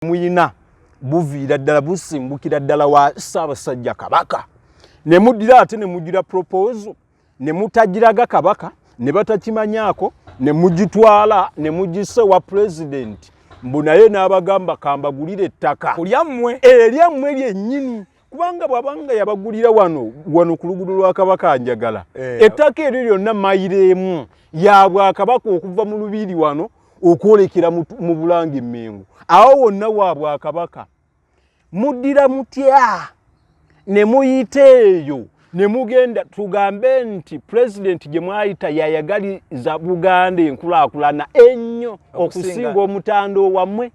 muyina buviira ddala busimbukira ddala wa Ssaabasajja Kabaka ne muddira ate ne mugira proposal ne mutagiraga Kabaka ne batakimanyaako ne mugitwala ne mugise wa president mbu naye n'abagamba kambagulire ettaka eryammwe lyennyini kubanga bwabanga yabagulira wano ku luguudo lwa Kabaka Njagala ettaka eryo lyonna mayiremu ya Bwakabaka okuva mu Lubiri wano okwolekera mu Bulange Mmengo awo wonna wa Bwakabaka muddira mutya ne muyita eyo ne mugenda tugambe nti president gye mwayita yayagaliza Buganda enkulaakulana ennyo okusinga omutando wammwe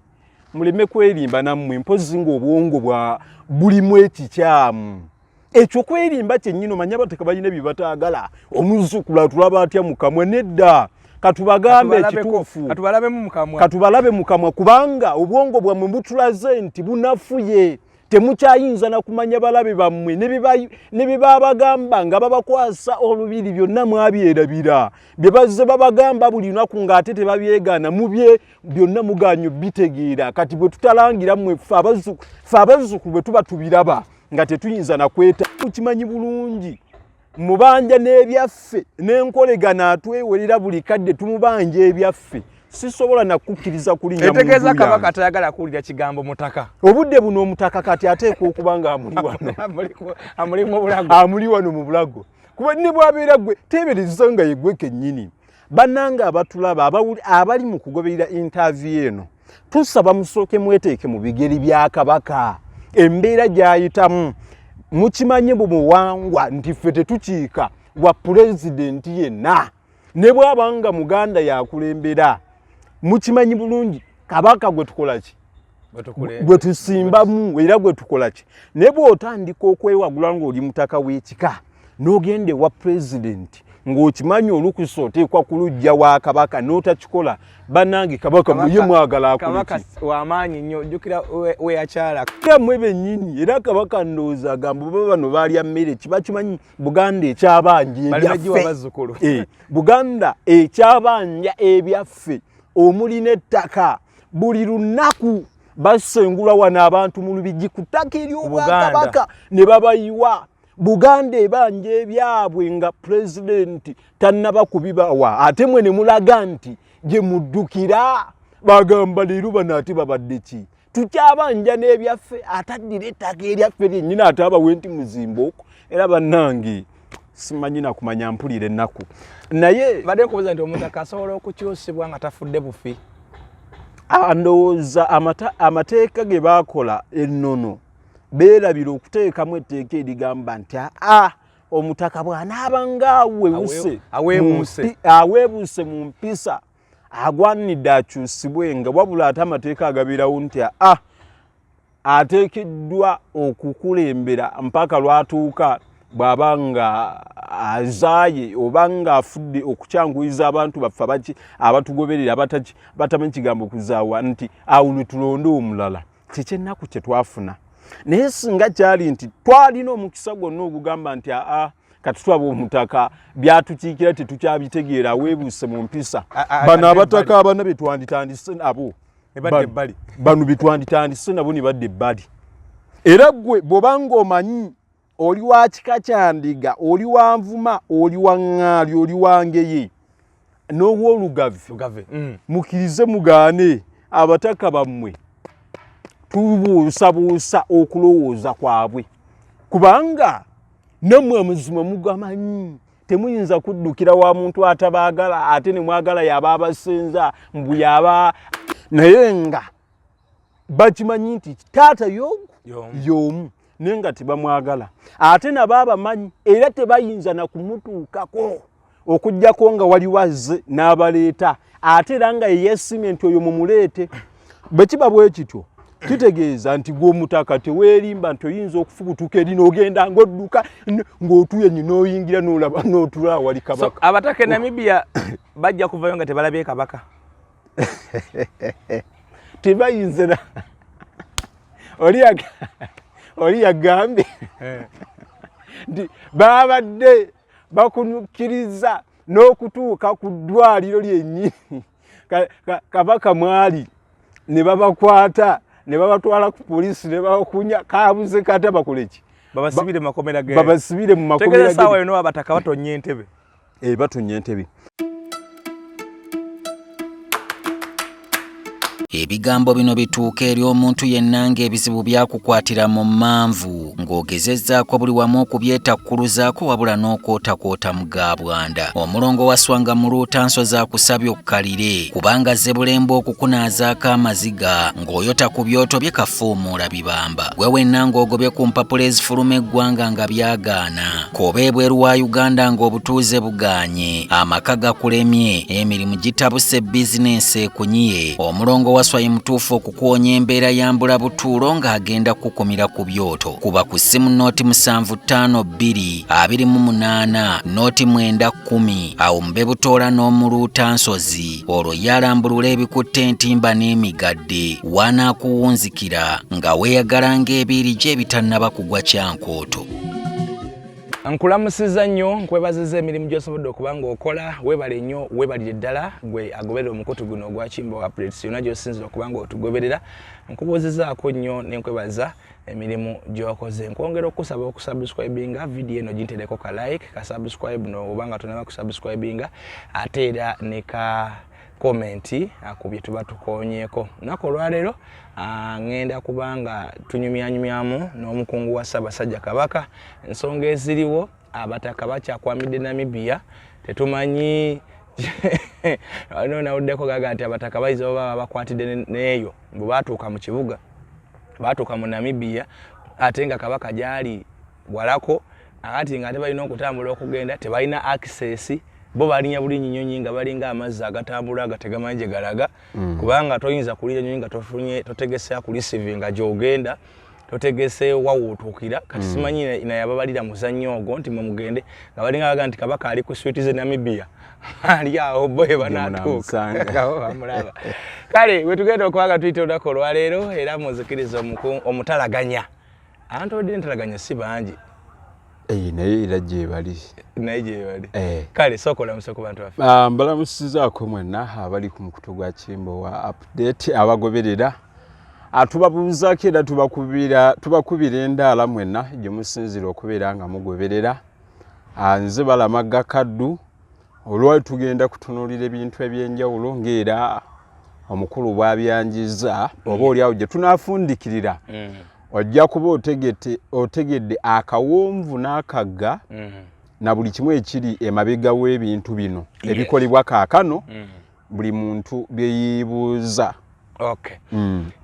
muleme kwerimba nammwe mpozi ng'obwongo bwa bulimu ekikyamu ekyo kwerimba kyennyini omanya bateka balina bye bataagala omuzzukulu tulaba atya mukamwe nedda katubagambe ekituufu katubalabe mukamwa kubanga obwongo bwammwe butulaze nti bunafuye temukyayinza na kumanya balabe bammwe ne bibabagamba nga babakwasa olubiri byonna mwabyerabira bye bazze babagamba buli lunaku ng'ate tebabyegaana mubye byonna muganyo bitegeera kati bwe tutalangira mmwe ffe abazzukulu bwe tuba tubiraba nga tetuyinza na kweta tukimanyi bulungi mubanja n'ebyaffe n'enkolegana atwewerera buli kadde tumubanja ebyaffe sisobola nakukkiriza kulinnya mu etegeeza Kabaka tayagala kuwulira kigambo mutaka obudde buno omutaka kati ateeka okuba nga amuli wano amuli wano mu Bulago kuba ne bwabeera gwe teebereza nga yegwe kennyini bannange abatulaba abali mu kugoberera interview eno tusaba musooke mweteeke mu bigeri bya Kabaka embeera gy'ayitamu mukimanye bumuwangwa nti ffe tetukiika wa pulezidenti yenna ne bw'abanga Muganda yakulembera mukimanyi bulungi Kabaka gwe tukolaki gwe tusimbamu era gwe tukolaki ne bw'otandika okwewagula ng'oli mutaka w'ekika n'ogende wa pulezidenti ng'okimanyi olukusa oteekwa ku luggya wa Kabaka n'otakikola bannange Kabaka muye mwagala Kabaka w'amaanyi nnyo ojjukira we yakyala mmwe bennyini era Kabaka ndowooza agamba baba bano baalya mmere kiba kimanyi Buganda ekyabanja ebyaffe Buganda ekyabanja ebyaffe omuli n'ettaka buli lunaku basengula wano abantu mu Lubigi ku ttaka ery'Obwakabaka ne babayiwa Buganda ebanja ebyabwe nga pulezidenti tannaba kubibawa ate mwe ne mulaga nti gye muddukira bagamba leero bano ate babadde ki tukyabanja n'ebyaffe ataddira ettaka eryaffe lyennyini ate abawe nti muzimbooko era bannange simanyi nakumanya mpulira ennaku naye badde nkubuuza nti omutaka asobola okukyusibwa nga tafudde bufi ndowooza amateeka ge baakola ennono beerabira okuteekamu etteeka erigamba nti omutaka bw'anaaba nga aweebuuse mu mpisa agwanidde akyusibwe nga wabula ate amateeka agabeerawo nti ateekeddwa okukulembera mpaka lwatuuka bw'aba nga azaaye oba nga afudde okukyanguyiza abantu baffe abatugoberera batamanyi kigambo kuzaawa nti awo lwe tulonde omulala kyekyennaku kye twafuna naye singa kyali nti twalina omukisa gwonna ogugamba nti kati twaba omutaka byatukiikira tetukyabitegeera aweebuuse mu mpisa bano abataka abana betwanditandise nabo bano betwanditandise nabo ne badda ebbali era gwe bw'obanga omanyi oli wa kika kya Ndiga oli wa Nvuma oli wa Ŋŋaali oli wa Ngeye n'ow'Olugave mukkirize mugaane abataka bammwe tubuusabuusa okulowooza kwabwe kubanga nammwe amazima mugamanyi temuyinza kuddukira wa muntu atabaagala ate ne mwagala yaba abasenza mbu yaba naye nga bakimanyi nti taata y'omu naye nga tebamwagala ate nabo abamanyi era tebayinza na kumutuukako okuggyako nga waliwo azze n'abaleeta ate era nga yeyeesimye nti oyo mumuleete bwe kiba bwe kityo kitegeeza nti gw'omutaka teweerimba nti oyinza okufubutuka eri n'ogenda ng'odduka ng'otuye nyo n'oyingira n'olaba n'otula awali Kabaka abataka e Namibia bajja kuvayo nga tebalabye Kabaka tebayinze na oli yagambye nti babadde bakunukkiriza n'okutuuka ku ddwaliro lyennyini Kabaka mwali ne babakwata ne babatwala ku poliisi ne bakunya kaabuze kata bakoleki babasibire makomera ge babasibire mu makomera ge tegeza sawa eno abataka batonye entebe batonye entebe. Ebigambo bino bituuka eri omuntu yenna ng'ebizibu byakukwatira mu manvu ng'ogezezzaako buli wamu okubyetakkuluzaako wabula n'okwotakwota mu gaabwanda. Omulongo wa Swanga mu Luutansozi akusabye okkalire kubanga Zebbulembe okukunaazaako amaziga ng'oyota ku byoto bye kafuumuula bibamba. Gwe wenna ng'ogobye ku mpapula ezifuluma eggwanga nga byagaana. Koba ebweru wa Uganda ng'obutuuze bugaanye. Amaka gakulemye, emirimu gitabuse, bizinensi ekunyiye. Omulongo wa Swai mutuufu okukuwonya embeera ya mbula butuulo ng'agenda kukumira ku byoto. Kuba ku ssimu nooti 752228 nooti 910 awo mube butoola n'omu Luutansozi olwo yalambulula ebikutte entimba n'emigadde wanaakuwunzikira nga weeyagala ng'ebiiri gye ebitannaba kugwa kyankooto. Nkulamusiza nnyo nkwebaziza emirimu gy'osobodde okuba ng'okola weebale nnyo weebalire ddala gwe agoberera omukutu guno ogwa Kimbo Updates yonna gy'osinzira okuba ng'otugoberera nkubuuzizaako nnyo n'enkwebaza emirimu gy'okoze. Nkwongera okusaba okusubscribinga vidiyo eno gintereko ka like ka subscribe no oba nga tonaba kusubscribinga ate era ne ka komenti ku bye tuba tukoonyeeko. Nako olwaleero ngenda kubanga tunyumyanyumyamu n'omukungu wa Ssaabasajja Kabaka ensonga eziriwo abataka bakyakwamidde Namibia tetumanyi ano nawuddeko gaga nti abataka bayiza oba bakwatidde neeyo bwe baatuuka mu kibuga baatuuka mu Namibia ate nga Kabaka gyali walako akati nga tebalina okutambula okugenda tebalina access bo balinya buli nnyonyi nga balinga amazzi agatambula agategamanyi gye galaga kubanga toyinza kulira nnyonyi nga totegese ku receiving gy'ogenda totegese wawuutuukira kati simanyi nayababalira muzannyo ogwo nti mugende nga balinga baga nti Kabaka ali ku switi ze Namibia ali awo boye banaatuuka bamulaba. Kale we tugenda okubanga tuyita olunaku olwaleero era muzikiriza omutalaganya abantu odde ntalaganya si bangi naye era gye bali. Kale sokola musoko bantu baffe. Mbalamusizaako mwenna abali ku mukutu gwa Kimbo wa Update abagoberera. Tubabuuzaako era tubakubira endaala mwenna gye musinzira okubeera nga mugoberera. Nze Balamagga Kaddu olwali tugenda kutunuulira ebintu eby'enjawulo ng'era omukulu bw'abyanjiza oba oliawo gye tunaafundikirira. Ojja kuba otegedde akawonvu n'akagga na buli kimu ekiri emabega w'ebintu bino ebikolebwa kaakano buli muntu byeyibuuza. Okay.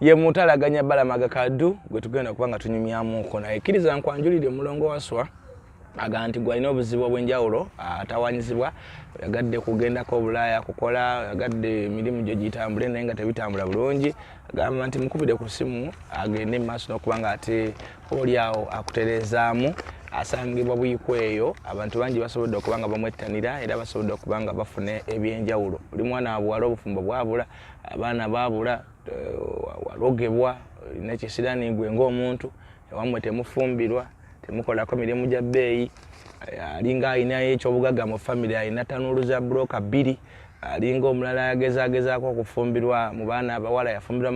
Ye mutalaganya Balamagga Kaddu gwe tugenda kubanga tunyumyamuko naye kkiriza nkwanjulire mulongo waswa aga nti gwalina obuzibu obw'enjawulo atawanyizibwa yagadde kugendako Bulaaya kukola yagadde emirimu gye gitambule naye nga tebitambula bulungi agamba nti mukubide ku ssimu agende mu maaso n'okubanga ate oliawo akutereezaamu asangibwa buyikweyo abantu bangi basobodde okubanga bamwettanira era basobodde okubanga bafuna ebyenjawulo. Buli mwana abuwala obufumbo bwabula abaana baabula walogebwa nekisirani gwe ng'omuntu ewamwe temufumbirwa temukolako mirimu gya bbeeyi alinga alina ekyobugagga mu famire alina tanuulu za buloka 2 alinga omulala yagezaako okufumbirwa mu baana abawala yafumbirwa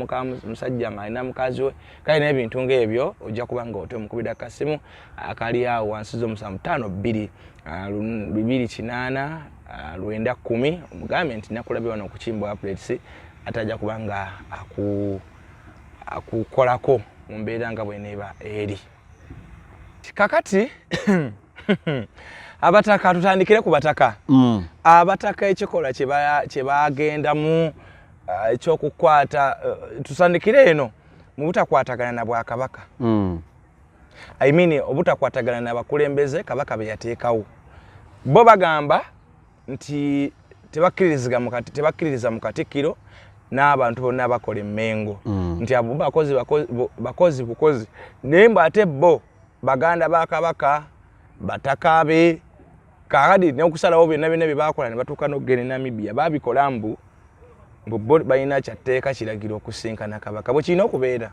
musajja nga alina mukazi we kale n'ebintu ng'ebyo ojja kuba nga ote omukubira akasimu akali awo wansi z'omusanvu 522 910 omugambye nti nakulabye wano ku Kimbo Updates atajja kuba nga akukolako mu mbeera nga bweneeba eri. Kakati abataka tutandikire ku bataka. Abataka ekikola kye bagendamu ekyokukwata tusandikire eno mu butakwatagana na Bwakabaka. I mean obutakwatagana na bakulembeze Kabaka be yateekawo. Bo bagamba nti tebakkiririza mu Katikkiro n'abantu bonna abakola emmengo nti abo bakozi bukozi naye mbu ate bo baganda ba Kabaka bataka be kakati n'okusalawo byonna bye bakola ne batuuka n'okugenda Namibia babikola mbu bo balina kyatteeka kiragiro okusinkana Kabaka bwe kirina okubeera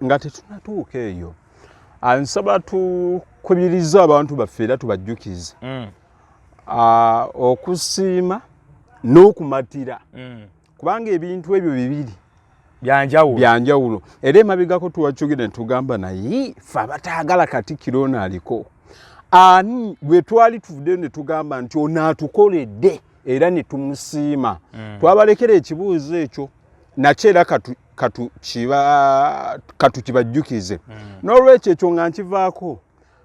nga tetunatuuka eyo. Nsaba tukubiriza abantu baffe era tubajjukize okusiima n'okumatira kubanga ebintu ebyo bibiri byanjawulo era emabegako tuwachogera ne tugamba naye fe abataagala Katikkiro ono aliko ani bwe twali tuvudde ne tugamba nti ono atukoledde era ne tumusiima twabalekera ekibuuzo ekyo nakyo era katukibajjukize n'olwekyo ekyo nga nkivaako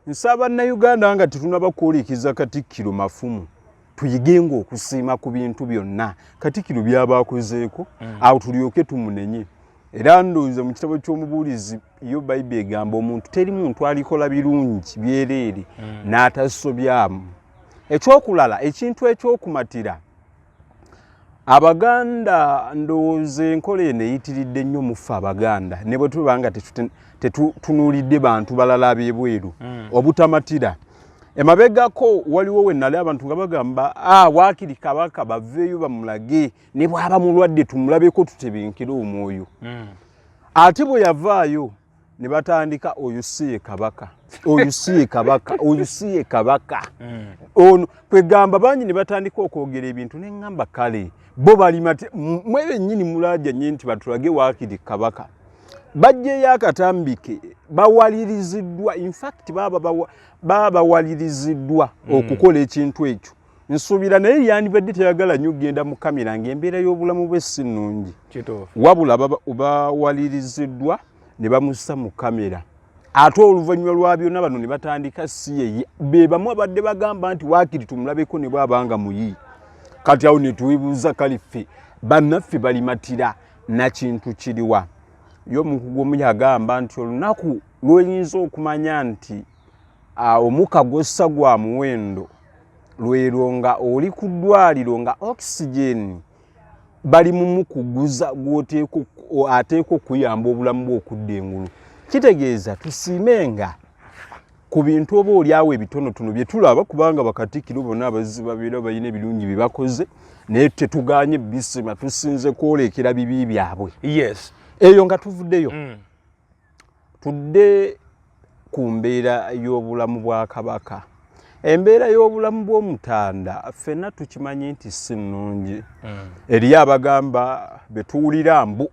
nsaba Bannayuganda nga tetunaba kwolikiza Katikkiro mafumu tuyigenga okusiima ku bintu byonna Katikkiro by'abaakozeeko awo tulyoke tumunenye era ndowooza mu kitabo ky'omubuulizi yo Bayibuli egamba omuntu teri muntu alikola birungi byereere n'atasobyamu. Ekyokulala ekintu ekyokumatira Abaganda ndowooza enkola eno eyitiridde nnyo mu ffe Abaganda ne bwe tuba nga tetutunuulidde bantu balala ab'ebweru obutamatira. Emabegako waliwo we nali abantu nga bagamba waakiri Kabaka baveeyo bamulage ne bw'aba mulwadde tumulabeko tutebenkere omwoyo. Ate bwe yavaayo ne batandika oyo si ye Kabaka, oyo si ye Kabaka, oyo si ye Kabaka. Ono kwegamba bangi ne batandika okwogera ebintu ne ngamba kale bo balimate mwe bennyini mulajanye nti batulage waakiri Kabaka. Bajjeyo akatambike bawaliriziddwa, in fact baba bawaliriziddwa okukola ekintu ekyo. Nsuubira naye yandibadde teyagala nnyo genda mu kamera ng'embeera y'obulamu bwe si nnungi. Wabula bawaliriziddwa ne bamussa mu kamera. Ate oluvannyuma lwa byonna bano ne batandika si ye be bamu abadde bagamba nti waakiri tumulabeko ne bw'abanga muyi. Kati awo ne tuweebuuza kale ffe bannaffe balimatira na kintu kiriwa. Yo mukugu omu yagamba nti olunaku lw'oyinza okumanya nti omuka gw'ossa gwa muwendo lwero nga oli ku ddwaliro nga oxygen bali mu mukuguza ateeka okuyamba obulamu bwe okudda engulu. Kitegeeza tusiimenga ku bintu oba oliawo ebitonotono bye tulaba kubanga Bakatikkiro bonna abazzi babeera balina ebirungi bye bakoze naye tetuganye bisima tusinze kwolekera bibi byabwe. Yes. Eyo nga tuvuddeyo tudde ku mbeera y'obulamu bwa Kabaka. Embeera y'obulamu bw'Omutanda ffenna tukimanyi nti si nnungi. Eriyo abagamba betuwulira mbu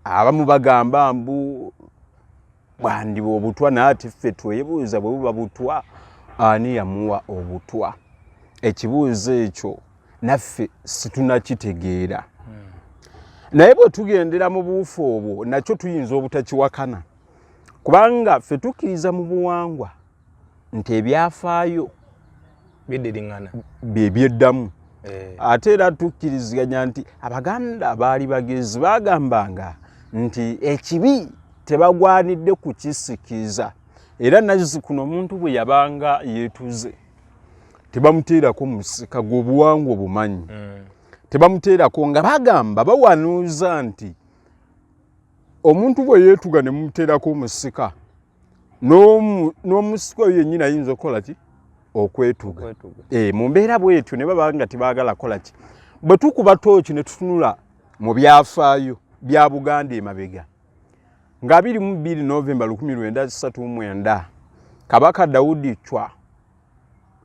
abamu bagamba mbu bwandiba obutwa naati ffe twebuuza bwe buba butwa ani yamuwa obutwa. Ekibuuzo ekyo naffe situnakitegeera. Naye bwe tugendera mu buufu obwo nakyo tuyinza obutakiwakana kubanga ffe tukkiriza mu buwangwa nti ebyafaayo biddiringana byeddamu. Ate era tukkiriziganya nti Abaganda baali bagezi bagambanga nti ekibi tebagwanidde kukisikiza era Nazzikuno omuntu bwe yabanga yeetuze tebamuteerako musika gw'obuwangwa obumanyi. Tebamuteerako nga bagamba bawanuuza nti omuntu bwe yeetuga ne mumuteerako omusika n'omusika oyo yennyini ayinza okukola ki okwetuga. Mu mbeera bwetyo ne baba nga tebaagala kola ki. Bwe tukuba tooki ne tutunula mu byafaayo bya Buganda emabega nga 22 Novemba 1939 Kabaka Daudi Chwa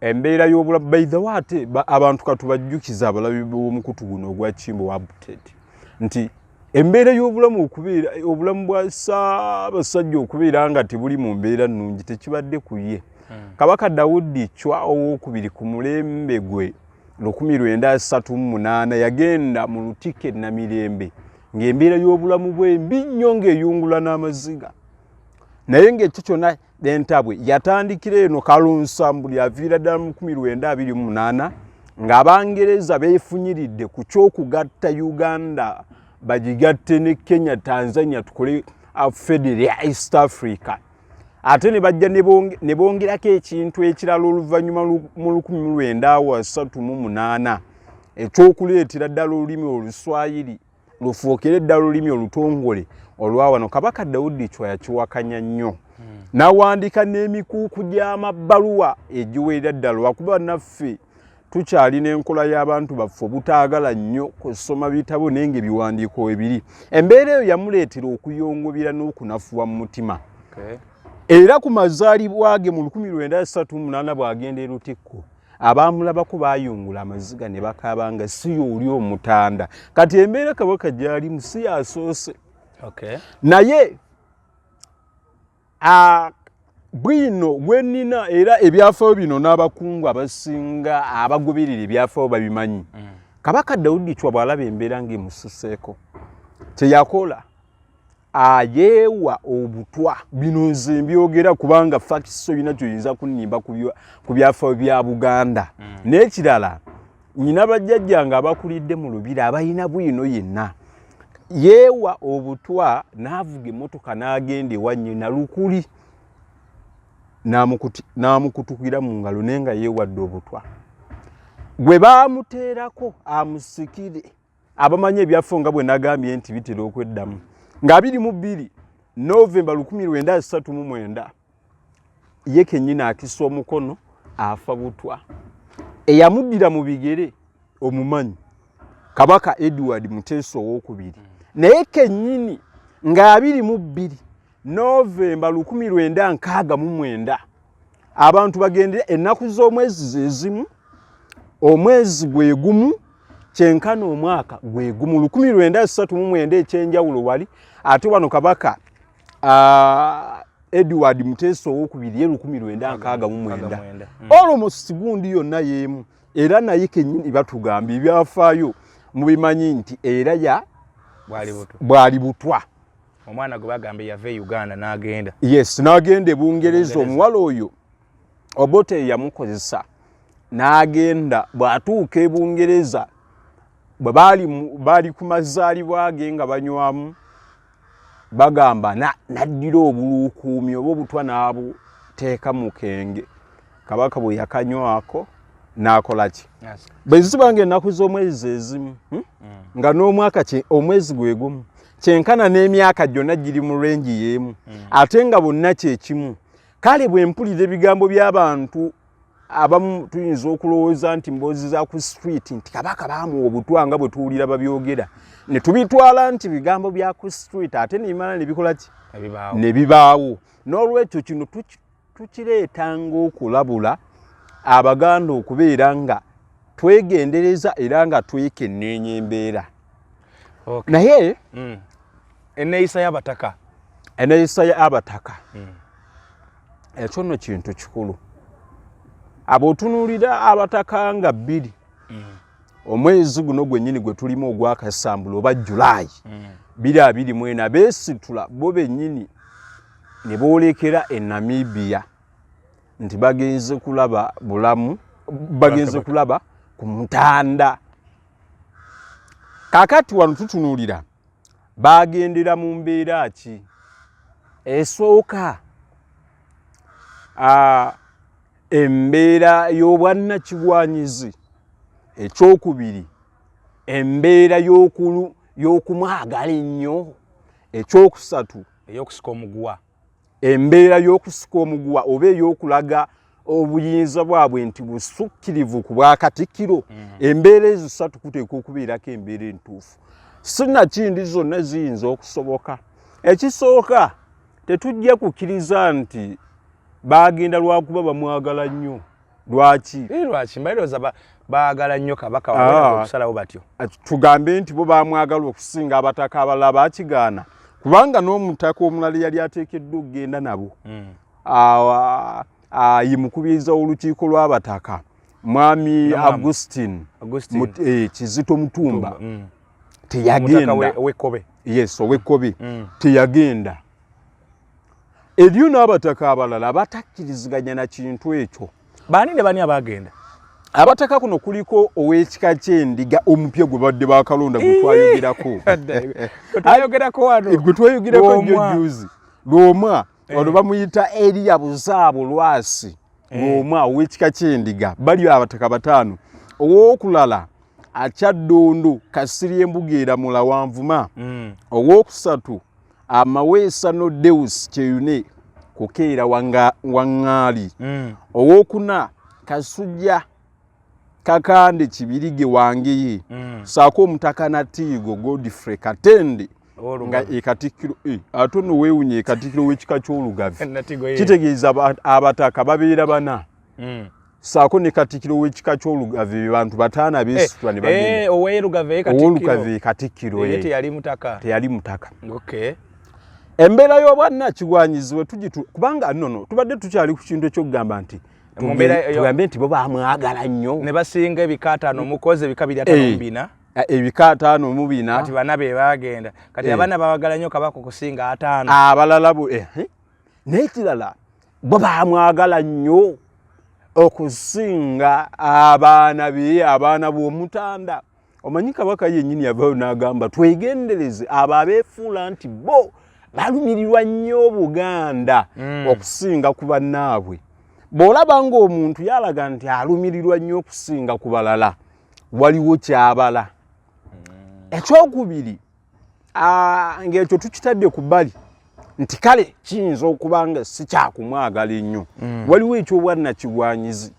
embeera y'obulamu by the way ate abantu katubajjukiza abalabi b'omukutu guno ogwa Kimbo wa Butete nti embeera y'obulamu okubeera obulamu bwa Ssaabasajja okubeera nga tebuli mu mbeera nnungi tekibadde ku ye. Kabaka Daudi Chwa owookubiri ku mulembe gwe 1938 yagenda mu Lutike Namirembe ng'embeera y'obulamu bwe mbi nnyo ng'eyungula n'amaziga. Naye ng'ekyo kyonna entabwe yatandikira eno Kalunsambuli aviira ddala mu 1928 ng'Abangereza beefunyiridde ku ky'okugatta Uganda bagigatte ne Kenya, Tanzania tukole Federal ya East Africa. Ate ne bajja ne bongerako ekintu ekirala oluvannyuma mu 1938 ekyokuleetera ddala olulimi Oluswayiri lufuukire ddala olulimi olutongole olwawano. Kabaka Daudi Chwa yakiwakanya nnyo. N'awandiika n'emikuuku gy'amabbaluwa egiwerera ddala lwakuba naffe tukyalina enkola y'abantu baffe obutaagala nnyo kusoma bitabo naye ng'ebiwandiiko ebiri. Embeera eyo yamuleetera okuyongobera n'okunafuwa mu mutima. Era ku mazaalibwa ge mu 1938 bw'agenda e Lutikko abamulabako bayungula amaziga ne bakaaba nga si y'oli omutanda kati embeera Kabaka gyali musi yasoose naye bwino gwenina era ebyafaayo bino n'abakungu abasinga abagoberera ebyafaayo babimanyi Kabaka Daudi Chwa bw'alaba embeera ng'emususeeko kyeyakola ayeewa obutwa bino nze mbyogera kubanga facts bina kyoyinza kunnimba ku byafaayo bya Buganda n'ekirala nyina bajjajja nga abakulidde mu lubiri abalina bwino yenna yeewa obutwa n'avuga emmotoka n'agenda ewa nnyina Lukuli n'amukutukira mu ngalo naye nga yeewadde obutwa gwe baamuteerako amusikire abamanyi ebyafaayo nga bwe nagambye nti bitera okweddamu nga 22 Novemba 1939 ye kennyini akisa omukono afa butwa eyamuddira mu bigere omumanyi Kabaka Edward Muteesa II naye kennyini nga 22 Novemba 1969 abantu bagendera ennaku z'omwezi zezimu omwezi gwe gumu kyenkana omwaka gwe gumu 1939 ekyenjawulo wali ate wano Kabaka Edward Muteesa II ye 1969 almost gundi yonna yemu era naye kennyini batugamba ebyafaayo mubimanyi nti era ya bwali butwa omwana gwe bagambe yave Uganda n'agenda yes n'agenda Bungereza omuwala oyo Obote yamukozesa n'agenda bw'atuuka e Bungereza bwe baali ku mazaalibwa ge nga banywamu bagamba naddira obulukuumi oba obutwa n'abuteeka mu kenge Kabaka bwe yakanywako n'akola ki bwe ziba ng'ennaku z'omwezi ezimu nga n'omwaka omwezi gwe gumu kyenkana n'emyaka gyonna giri mu rengi y'emu ate nga bonna kyekimu kale bwe mpulira ebigambo by'abantu abamu tuyinza okulowooza nti mboozi za ku street nti Kabaka baamuwa obutwa nga bwe tuwulira babyogera ne tubitwala nti bigambo bya ku street ate nebimala ne bikola ki ne bibaawo n'olwekyo kino tukireetanga okulabula Abaganda okubeera nga twegendereza era nga twekenneenya embeera naye enneeyisa y'abataka ekyo nno kintu kikulu abotunuulira abataka nga 2 omwezi guno gwennyini gwe tulimu ogwa Kasambula oba Julaayi 2024 beesitula bo bennyini ne boolekera e Namibia nti bagenze kulaba bulamu bagenze kulaba ku Mutanda kakati wano tutunuulira bagendera mu mbeera ki esooka embeera y'obwannakigwanyizi ekyokubiri embeera y'okumwagala ennyo ekyokusatu ey'okusika omuguwa embeera y'okusika omuguwa oba ey'okulaga obuyinza bwabwe nti busukkirivu ku bwakatikkiro embeera ezo 3 kuteekwa okubeerako embeera entuufu sinakindi zonna ziyinza okusoboka ekisooka tetujja kukkiriza nti bagenda lwakuba bamwagala nnyo lwaki mbalirooza baagala nnyo Kabaka wabona okusalawo batyo tugambe nti bo bamwagala okusinga abataka abalala bakigaana kubanga n'omutaka omulala yali ateekeddwa okugenda nabo yimukubiriza olukiiko lw'abataka mwami Augustine Kizito Mutumba teyagenda ow'ekkobe teyagenda eriyo n'abataka abalala abatakkiriziganya na kintu ekyo baani ne bani abagenda abataka kuno kuliko ow'ekika ky'endiga omupya gwe badde bakalonda gwe twayogerako nnyo juzi Lwomwa olwo bamuyita Elia Buzaabo Lwasi Lwomwa ow'ekika ky'endiga bali abataka 5 ow'okulala Akyaddondo Kasirye Mbugeera Mulawanvuma ow'okusatu Amaweesa no Deus Kyeyune Kukeera Wangaali ow'okuna Kasujja Kakande Kibirige Wangeye saako omutaka Natiigo Godfrey Katende nga ekatikkiro ate nno weewunya ekatikkiro w'ekika ky'Olugavi kitegeeza abataka babeera 4 saako ne Katikkiro w'ekika ky'Olugave bantu bataana beesitula ne bagenda. Ow'Olugave Katikkiro. Ow'Olugave Katikkiro teyali mutaka. Teyali mutaka. Okay. Embeera y'obwannakigwanyizi kubanga nnono tubadde tukyali ku kintu ekyokugamba nti tugambe nti bo baamwagala nnyo. Ne basinga ebika 5 mukozi ebika 2 ebika 5 mu 4 kati bana be bagenda kati abana bawagala nnyo Kabaka okusinga 5 abalala bo n'ekirala bo baamwagala nnyo okusinga abaana be abaana b'omutanda. Omanyi Kabaka yennyini yavaayo n'agamba twegendereze abo abeefuula nti bo balumirirwa nnyo Buganda okusinga ku bannaabwe. Bw'olaba ng'omuntu yalaga nti alumirirwa nnyo okusinga ku balala waliwo kyabala. Ekyokubiri ng'ekyo tukitadde ku bbali nti kale kiyinza okuba nga si kyakumwagala ennyo. Waliwo ekyobwannakigwanyizi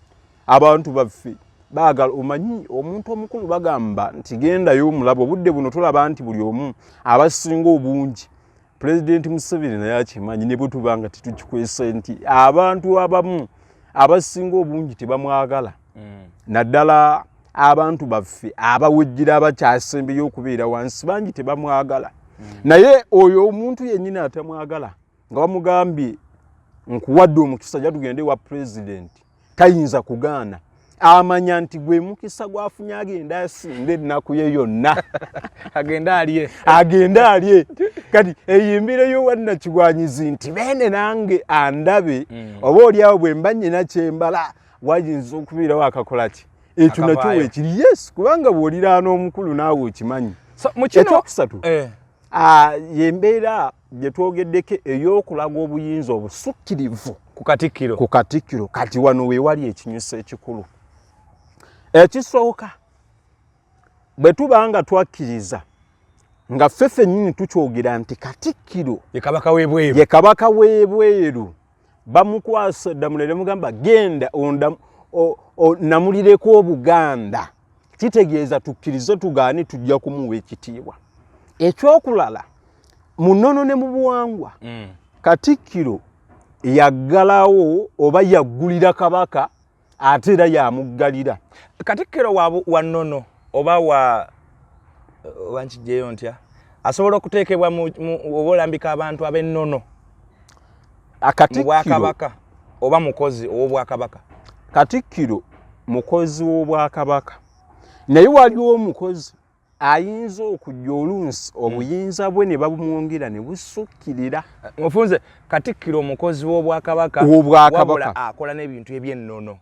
abantu baffe baagala. Omanyi omuntu omukulu bagamba nti gendayo omulaba obudde buno tulaba nti buli omu abasinga obungi President Museveni naye akimanyi ne bwe tuba nga tetukikwese nti abantu abamu abasinga obungi tebamwagala. Naddala abantu baffe abawejjira abakyasembeyo okubeera wansi bangi tebamwagala. Naye oyo omuntu yennyini atamwagala nga bamugambye nkuwadde omukisa jja tugende wa President tayinza kugaana. Amanya nti gwe mukisa gwafunye agenda asinda ennaku ye yonna. agenda alye. Kati eyimbire y'obwannakigwanyizi nti bene nange andabe oba oliawo bwe mba nnyina kyembala wayinza okubeerawo akakola ki ekyo nakyo weekiri. Yes, kubanga bw'oliraana omukulu naawe okimanyi. Ekyokusatu yembeera gye twogeddeko ey'okulaga obuyinza obusukkirivu ku Katikkiro. Kati wano weewali ekinyuso ekikulu. Ekisooka bwe tuba nga twakkiriza nga ffe ffennyini tukyogera nti Katikkiro ye Kabaka w'ebweru bamukwasa eddamula ne mugamba genda namulireko Obuganda. Kitegeeza tukkirize tugaane tujja kumuwa ekitiibwa. Ekyokulala mu nnono ne mu buwangwa Katikkiro yaggalawo oba yaggulira Kabaka ate era yamuggalira. Katikkiro wa nnono oba wankijjeyo ntya asobola okuteekebwa oba olambika abantu ab'ennono mu Bwakabaka oba mukozi ow'Obwakabaka. Katikkiro mukozi w'Obwakabaka naye waliwo omukozi ayinza okujja olunsi obuyinza bwe ne babumwongera ne busukkirira. Mufunze Katikkiro omukozi w'Obwakabaka wabula akola n'ebintu eby'ennono.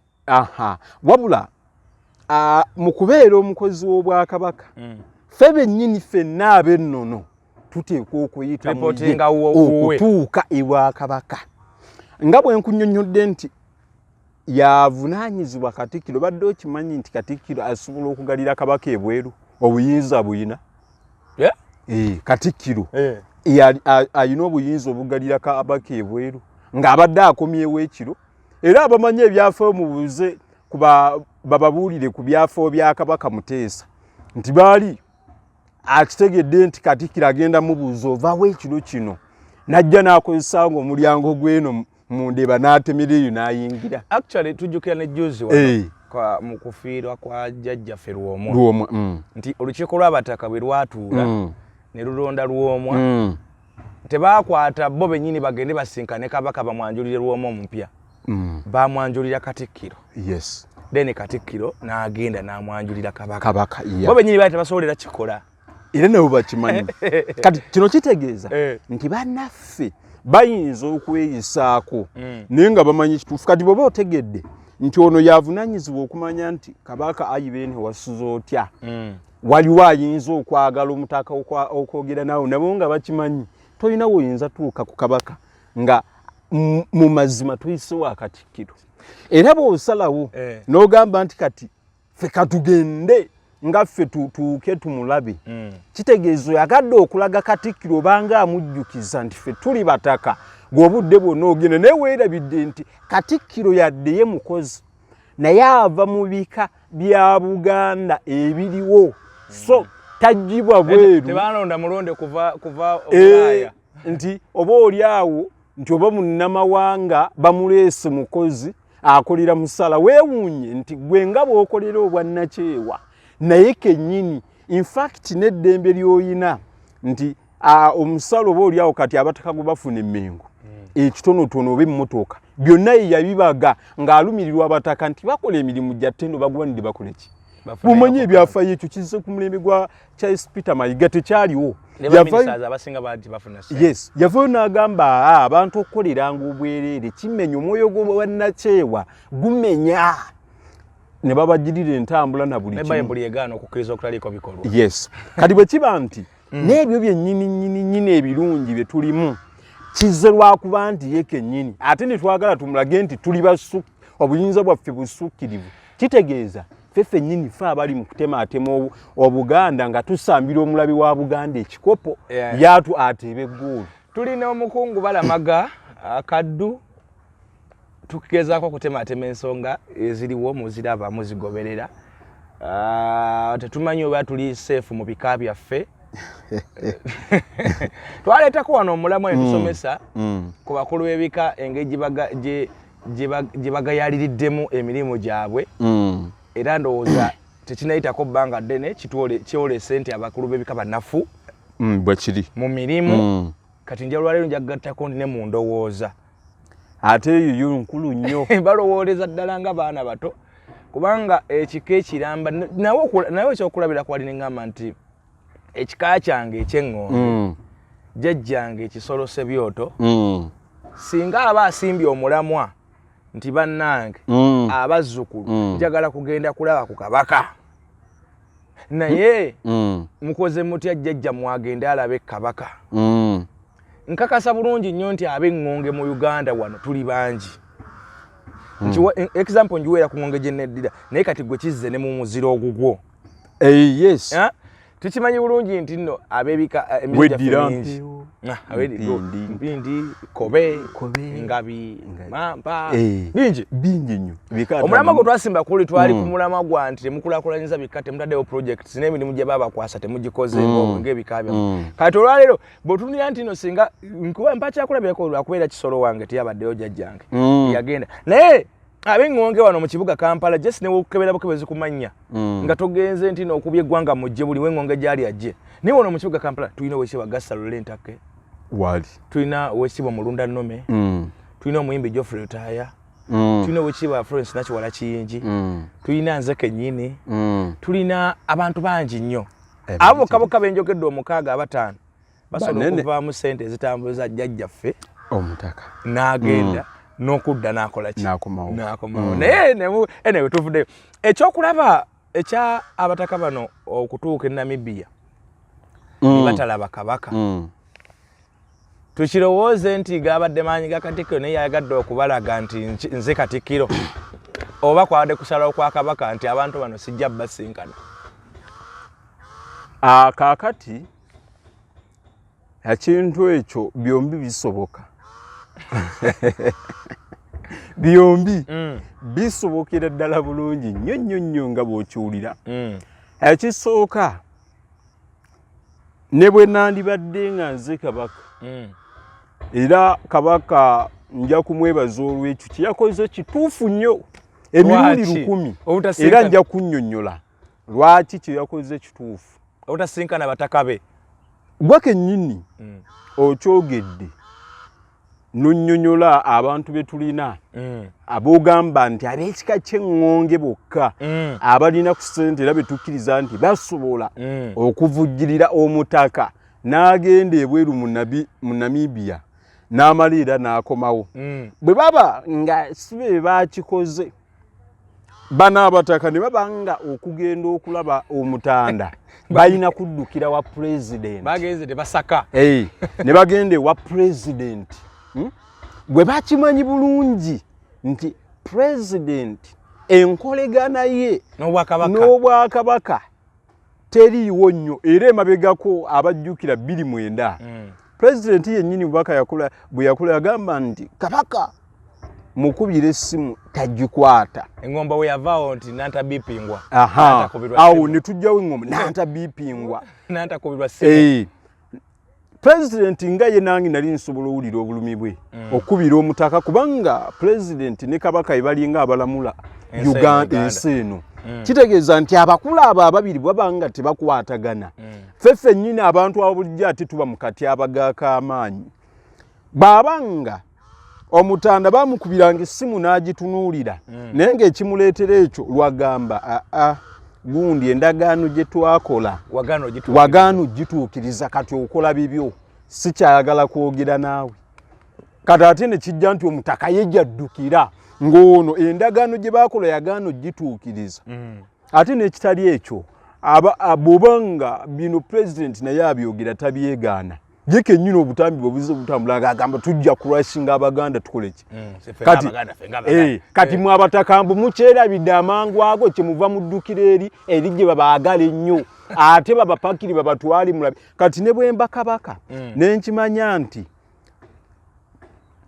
Wabula mu kubeera omukozi w'Obwakabaka ffe bennyini ffenna ab'ennono tuteekwa okuyita okutuuka eBwakabaka. Nga bwe nkunnyonnyodde nti yavunaanyizibwa Katikkiro badde okimanyi nti Katikkiro asobola okugalira Kabaka ebweru obuyinza buyina. Katikkiro ayina obuyinza obugalira Kabaka ebweru ng'abadde akomyewo ekiro. Era abamanyi ebyafaayo mubuuze bababuulire ku byafaayo bya Kabaka Muteesa nti baali akitegedde nti Katikkiro agenda mubuuza ovaawo ekiro kino n'ajja n'akozesa ng'omulyango gw'eno mu Ndeeba n'atemereyo n'ayingira. Actually tujjukira ne juzi mu kufiirwa kwa jjajjaffe Lwomwa nti olukiiko lw'abataka bwe lwatuula ne lulonda Lwomwa tebaakwata bo bennyini bagende basinkane Kabaka bamwanjulire Lwomwa omupya. Bamwanjulira Katikkiro. Yes. Then Katikkiro n'agenda n'amwanjulira Kabaka. Bo bennyini baali tebasobolera kikola. Era nabo bakimanyi. Kati kino kitegeeza nti bannaffe bayinza okweyisaako naye nga bamanyi kituufu. Kati bw'oba otegedde nti ono yavunaanyizibwa okumanya nti Kabaka ayibeene wasuza otya waliwo ayinza okwagala omutaka okwogera naawe nabo nga bakimanyi tolina woyinza tuuka ku Kabaka nga mu mazima tuyisewo Katikkiro. Era bw'osalawo n'ogamba nti kati ffe katugende nga ffe tuuke tumulabe kitegeeza oyagadde okulaga Katikkiro obanga amujjukiza nti ffe tuli bataka gw'obudde bwonna ogenda naye weerabidde nti Katikkiro yadde ye mukozi naye ava mu bika bya Buganda ebiriwo so tajjibwa bweru. Tebalonda mulonde kuva Bulaaya nti oba oli awo nti oba munnamawanga bamuleese mukozi akolera musala weewuunye nti gwe nga bw'okolera obwannakyewa naye kennyini in fact n'eddembe ly'oyina nti omusala oba oliawo kati abataka gwe bafuna emmengo ekitonotono oba emmotoka byonna ye yabibaga ng'alumirirwa abataka nti bakola emirimu gya ttendo bagwanidde bakole ki bumanyi ebyafaayo ekyo kizze ku mulembe gwa Charles Peter Mayiga tekyaliwo yes yavaayo n'agamba abantu okukoleranga obwereere kimenya omwoyo gw'obwannakyewa gumenya ne babagirira entambula na buli kimu yes kati bwe kiba nti n'ebyo byennyini ebirungi bye tulimu kizze lwakuba nti ye kennyini ate ne twagala tumulage nti tuli obuyinza bwaffe busukkirivu kitegeeza ffe nnyini ffe abali mu kutemaatema Obuganda nga tusambira omulabi wa Buganda ekikopo yatu ateebe eggoolu. Tulina omukungu Balamaga Kaddu tukigezaako kutemaatema ensonga eziriwo muziraba muzigoberera. Tetumanyi oba tuli safe mu bika byaffe. Twaleetako wano omulamu etusomesa ku bakulu b'ebika engeri gye bagayaliriddemu emirimu gyabwe. Era ndowooza tekinayitako bbanga ddene kyolese nti abakulu b'ebika bannafu bwe kiri mu mirimu kati njalwaleero njagattako ne mu ndowooza ate eyo nkulu nnyo balowooleza ddala nga baana bato kubanga ekika ekiramba nawe ekyokulabira kwali neŋŋamba nti ekika kyange eky'eŋŋombe jjajjange ekisolose byoto singa aba asimbye omulamwa nti bannange abazzukulu njagala kugenda kulaba ku kabaka naye mukoze mutya jjajja mwagende alabe kabaka nkakasa bulungi nnyo nti ab'eŋŋonge mu Uganda wano tuli bangi example njiweera ku ŋŋonge gye neddira naye kati gwe kizze ne mu muziro ogugwo yes tukimanyi bulungi nti nno ab'ebika weddirampi Mpindi, Kobe, Ngabi, Mampa, bingi nnyo. Omulama gwe twasimba kuli twali ku mulamwa gwa nti temukulakulanyiza bika temutaddewo projects n'emirimu gye babakwasa temugikoze ng'ebika byammwe. Kati olwaleero bw'otunulira nti nno singa nkuba mpakyakulabirako lwakubeera kisolo wange teyabaddeyo jjajjange yagenda naye ab'eŋŋonge wano mu kibuga Kampala just ne wokebera bukebezi kumanya nga togenze nti n'okubya eggwanga mujje buli w'eŋŋonge gyali ajje naye wano mu kibuga Kampala tulina Oweekitiibwa Gassa Lulentake wali tulina Oweekitiibwa Mulunda Nnome tulina omuyimbi Geoffrey Lutaya tulina Oweekitiibwa Florence Nakiwala Kiyingi tulina nze kennyini tulina abantu bangi nnyo abo kaboka benjokedde omukaaga abataano basobola okuvaamu ssente ezitambuza jjajjaffe omutaka n'agenda n'okudda n'akola ki n'akomawo naye tuvuddeyo ekyokulaba ekya abataka bano okutuuka e Namibia ne batalaba kabaka tukirowooze nti gaabadde maanyi ga Katikkiro naye yayagadde okubalaga nti nze Katikkiro oba kwabadde kusalawo kwa kabaka nti abantu bano sijja basinkana kaakati ekintu ekyo byombi bisoboka byombi bisobokera ddala bulungi nnyo nga bw'okiwulira ekisooka ne bwe nandibadde nga nze kabaka era kabaka nja kumwebaza olw'ekyo kyeyakoze kituufu nnyo emirundi 1000 era nja kunnyonnyola lwaki kyeyakoze kituufu obutasinkana bataka be gwe kennyini okyogedde n'onnyonnyola abantu be tulina aboogamba nti ab'ekika ky'eŋŋonge bokka abalina ku ssente era betukkiriza nti basobola okuvujjirira omutaka n'agenda ebweru mu Namibia n'amala era n'akomawo bwe baba nga si be baakikoze bano abataka ne babanga okugenda okulaba omutanda balina kuddukira wa president bagenze tebasaka ne bagende wa president bwe bakimanyi bulungi nti president enkolegana ye n'obwakabaka teriiwo nnyo era emabegako abajjukira 29 president yennyini bwe yakula yagamba nti kabaka mukubira essimu tagikwata eŋŋomba we yavaawo nti nantabipingwa awo ne tujjawo eŋŋomba nantabipingwa nantakubirwa ssimu president nga ye nange nali nsobola owulira obulumi bwe okubira omutaka kubanga president ne kabaka ebalinga abalamula Uganda ensi eno kitegeeza nti abakulu abo ababiri bwabanga tebakwatagana ffeffe nnyini abantu abo bulijjo ate tuba mu katyabaga k'amaanyi baabanga omutanda bamukubiranga essimu n'agitunuulira naye ng'ekimuleetera ekyo lwagamba gundi endagaano gye twakola wagaano gituukiriza kati okola bibyo sikyayagala kwogera naawe kati ate ne kijja nti omutaka ye jaddukira ng'ono endagaano gye baakola yagaano gituukiriza ate n'ekitali ekyo bw'obanga bino president naye abyogera tabyegaana ye kennyini obutambi bwebuze obutambula agamba tujja kurashinga abaganda tukoleki kati mwe abatakambu mukyerabidde amangu ago kyemuva muddukira eri gye babaagala ennyo ate babapakiri babatwali mulabi kati ne bwemba kabaka nenkimanya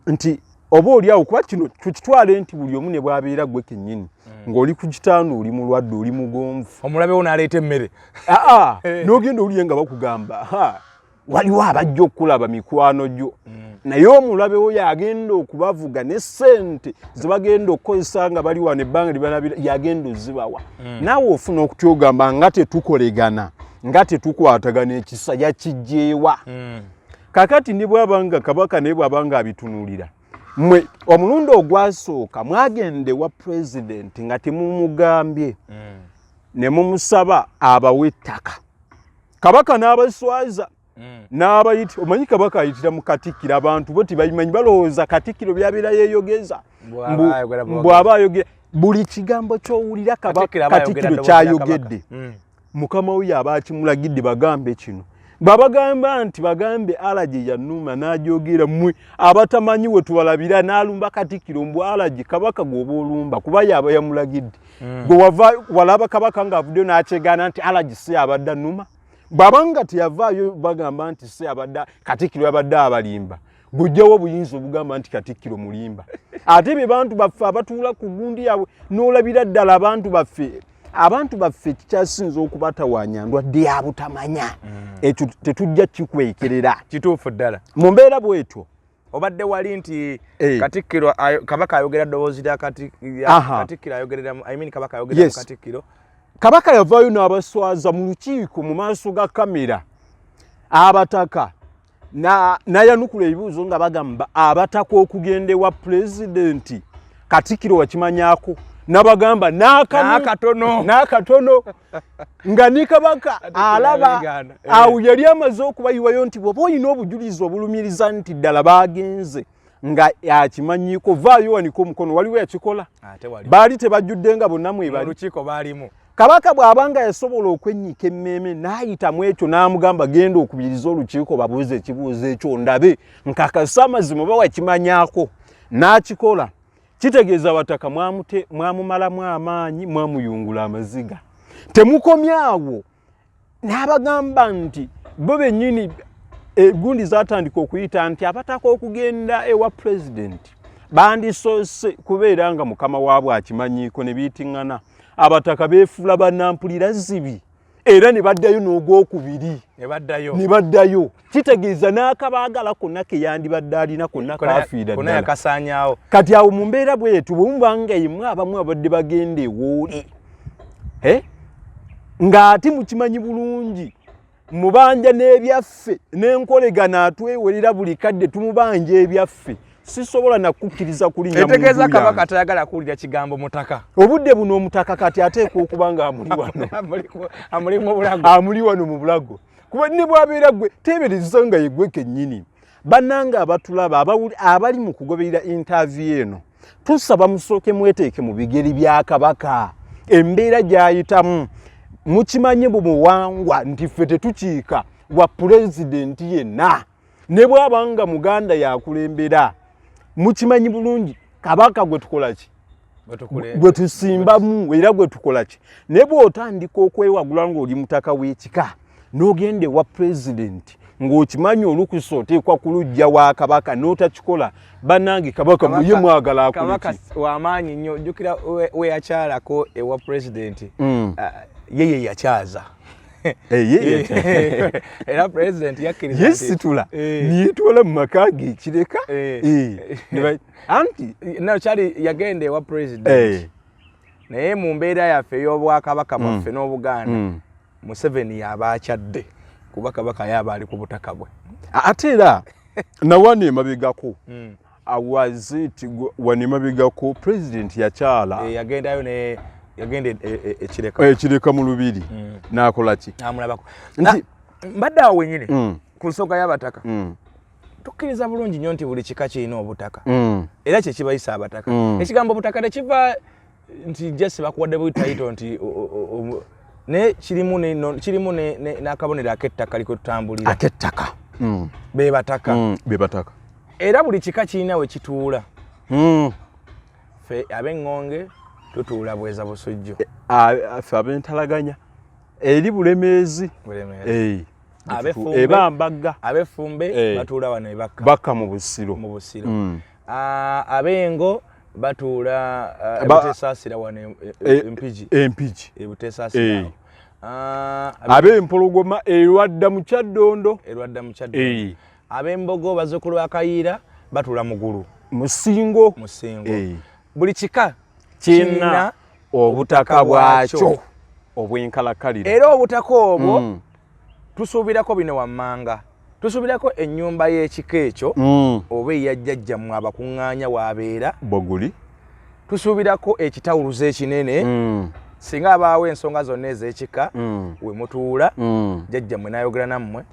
nti oba oliawo kuba kino tukitwale nti buli omu ne bwabeera gwe kennyini ng'oli ku kitanda oli mulwadde oli mugonvu omulabewo n'aleeta emmere n'ogenda oliye nga bakugamba waliwo abajja okulaba mikwano gyo naye omulabewo yagenda okubavuga ne ssente zebagenda okukozesa nga bali wano ebbanga libalabira yagenda ozibawa naawe ofuna okutya ogamba nga tetukolegana nga tetukwatagana ekisa yakijjeewa kakati ne bwabanga kabaka naye bwabanga abitunuulira mwe omulundi ogwasooka mwagende wa president nga temumugambye ne mumusaba abawe ettaka kabaka n'abaswaza n'abayita omanyi kabaka ayitira mu katikkiro abantu bo tibayimanyi balowooza katikkiro byabeera yeeyogeza bw'aba ayogera buli kigambo ky'owulira katikkiro kyayogedde mukama we yaba akimulagidde bagambe kino babagamba nti bagambe Alagi yanuma n'ajogera mmwe abatamanyi we tubalabira n'alumba katikkiro mbw Alagi kabaka gw'oba olumba kuba yaba yamulagidde gwe wava walaba kabaka ng'avuddeyo n'akyegaana nti Alagi si abadde annuma babanga teyavaayo bagamba nti si abadde katikkiro yabadde abalimba gujjawo obuyinza obugamba nti katikkiro mulimba ate be bantu baffe abatuula ku gundi yaabwe n'olabira ddala abantu baffe kikyasinza okubatawaanya ndwadde ya butamanya ekyo tetujja kikwekerera kituufu ddala mu mbeera bwetyo obadde wali nti katikkiro kabaka ayogera ddoboozi lya katikkiro ayogerera kabaka ayogera mu katikkiro kabaka yavaayo n'abaswaza mu lukiiko mu maaso ga kamera abataka nayanukula ebibuuzo nga bagamba abataka okugenda ewa pulezidenti katikkiro wakimanyako nabagamba n'akatono nga ni kabaka alaba awo yali amaze okubayiwayo nti bw'oba olina obujulizi obulumiriza nti ddala bagenze nga yakimanyiko vaayo waniko omukono waliwo yakikola baali tebajjudde nga bonna mwebalilukiiko baalimu kabaka bw'abanga yasobola okwennyika emmeeme n'ayitamu ekyo n'amugamba genda okubiriza olukiiko babuuze ekibuuzo ekyo ndabe nkakasa amazima oba wakimanyako n'akikola kitegeeza abataka mwamumalamu amaanyi mwamuyungula amaziga temukomyawo n'abagamba nti bo bennyini egundi zatandika okuyita nti abataka okugenda ewa pulezidenti bandisoose kubeera nga mukama waabwe akimanyiiko ne biyitiŋŋana abataka beefuula bannampulira zibi era ne baddayo n'ogwokubiri ne baddayo kitegeeza n'akabaagala konna ke yandibadde alina konna kaafiira ddala yakasaanyaawo kati awo mu mbeera bwetu bwe mubanga yemwe abamu abadde bagenda ewooli ng'ate mukimanyi bulungi mubanja n'ebyaffe n'enkolegana atwewerera buli kadde tumubanja ebyaffe sisobola nakukkiriza kulinnya mu etegeeza kabaka tayagala kuwulira kigambo mutaka obudde buno omutaka kati ateekwa okuba nga amuli wano mu bulago kuba ne bwabeera gwe teebereza nga yegwe kennyini bannanga abatulaba abali mu kugoberera interview eno tusaba musooke mweteeke mu bigeri bya kabaka embeera gy'ayitamu mukimanye bumuwangwa nti ffe tetukiika wa pulezidenti yenna ne bw'abanga muganda yakulembera mukimanyi bulungi kabaka gwe tukolaki gwe tusimbamu era gwe tukolaki ne bw'otandika okwewagula ng'oli mutaka w'ekika n'ogende wa pulezidenti ng'okimanyi olukusa oteekwa ku luggya wa kabaka n'otakikola bannange kabaka muye mwagala akoleki kabaka w'amaanyi nnyo jjukira we yakyalako ewa pulezidenti yeye yakyaza era president yakkiriza yesitula niyitwala mu maka ge ekireka anti no kyali yagende wa president naye mu mbeera yaffe ey'obwakabaka bwaffe n'Obuganda Museveni yaba akyadde kuba kabaka yaba ali ku butaka bwe ate era nawane emabegako awaziti wane emabegako president yakyala yagendayo ne yagende ekireka mu lubiri n'akola ki amulabako nti mbadde awo wenyini ku nsonga y'abataka tukkiriza bulungi nnyo nti buli kika kirina obutaka era kye kibayisa abataka ekigambo obutaka tekiva nti jesi bakuwadde buyitaito nti ne kirimu n'akabonero ak'ettaka likutambulira ak'ettaka be bataka era buli kika kirina we kituula fe ab'eŋŋonge tutuula bweza busujju ffe ab'entalaganya eri bulemeezi eba mbagga ab'effumbe batuula wano bakka mu busiro ab'engo batuula butesaasira wano empigi butesaasira ab'empologoma erwadda mu Kyaddondo ab'embogo bazzukulu ba Kayiira batuula mugulu musingo buli kika kirina obutaka bwakyo obw'enkalakalira era obutaka obwo tusuubirako bino wammanga tusuubirako ennyumba y'ekika ekyo oba eyajjajjammwe abakuŋŋaanya waabeera boguli tusuubirako ekitawuluzo ekinene singa abaawo ensonga zonna ez'ekika we mutuula jjajjammwe n'ayogera nammwe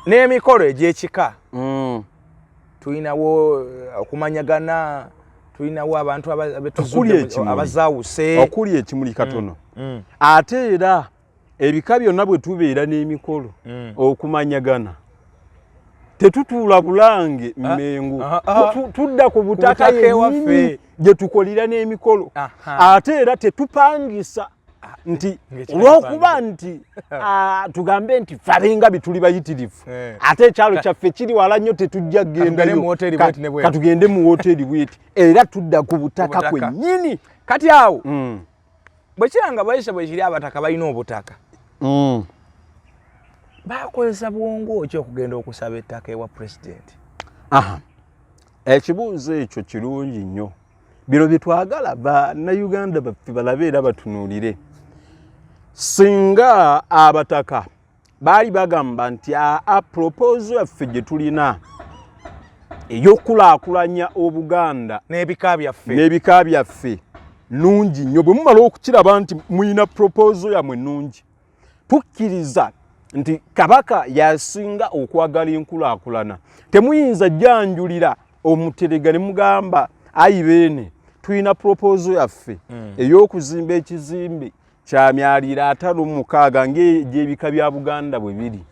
n'emikolo egy'ekika tulinawo okumanyagana tulinawo abantu abazaawuse okuli ekimuli katono ate era ebika byonna bwe tubeera n'emikolo okumanyagana tetutuula Bulange Mmengo tudda ku butaka yennyini gye tukolera n'emikolo ate era tetupangisa nti olw'okuba nti tugambe nti ffe abenga bituli bayitirifu ate ekyalo kyaffe kiri wala nnyo tetujja kugendayo katugende mu woteeri bweti era tudda ku butaka kwennyini kati awo bwe kiranga bayisa bwe kiri abataka balina obutaka bakozesa bwongo ki okugenda okusaba ettaka ewa pulezidenti ekibuuzo ekyo kirungi nnyo bino bye twagala bannayuganda baffe balabe era batunuulire singa abataka baali bagamba nti proposal yaffe gye tulina ey'okulaakulanya Obuganda n'ebika byaffe nungi nnyo bwe mumala okukiraba nti muyina proposal yammwe nungi tukkiriza nti kabaka yasinga okwagala enkulaakulana temuyinza jjanjulira omuterega ne mugamba ayi beene tulina proposal yaffe ey'okuzimba ekizimbe kya myaliro 56 ng'egyebika bya Buganda bwe biri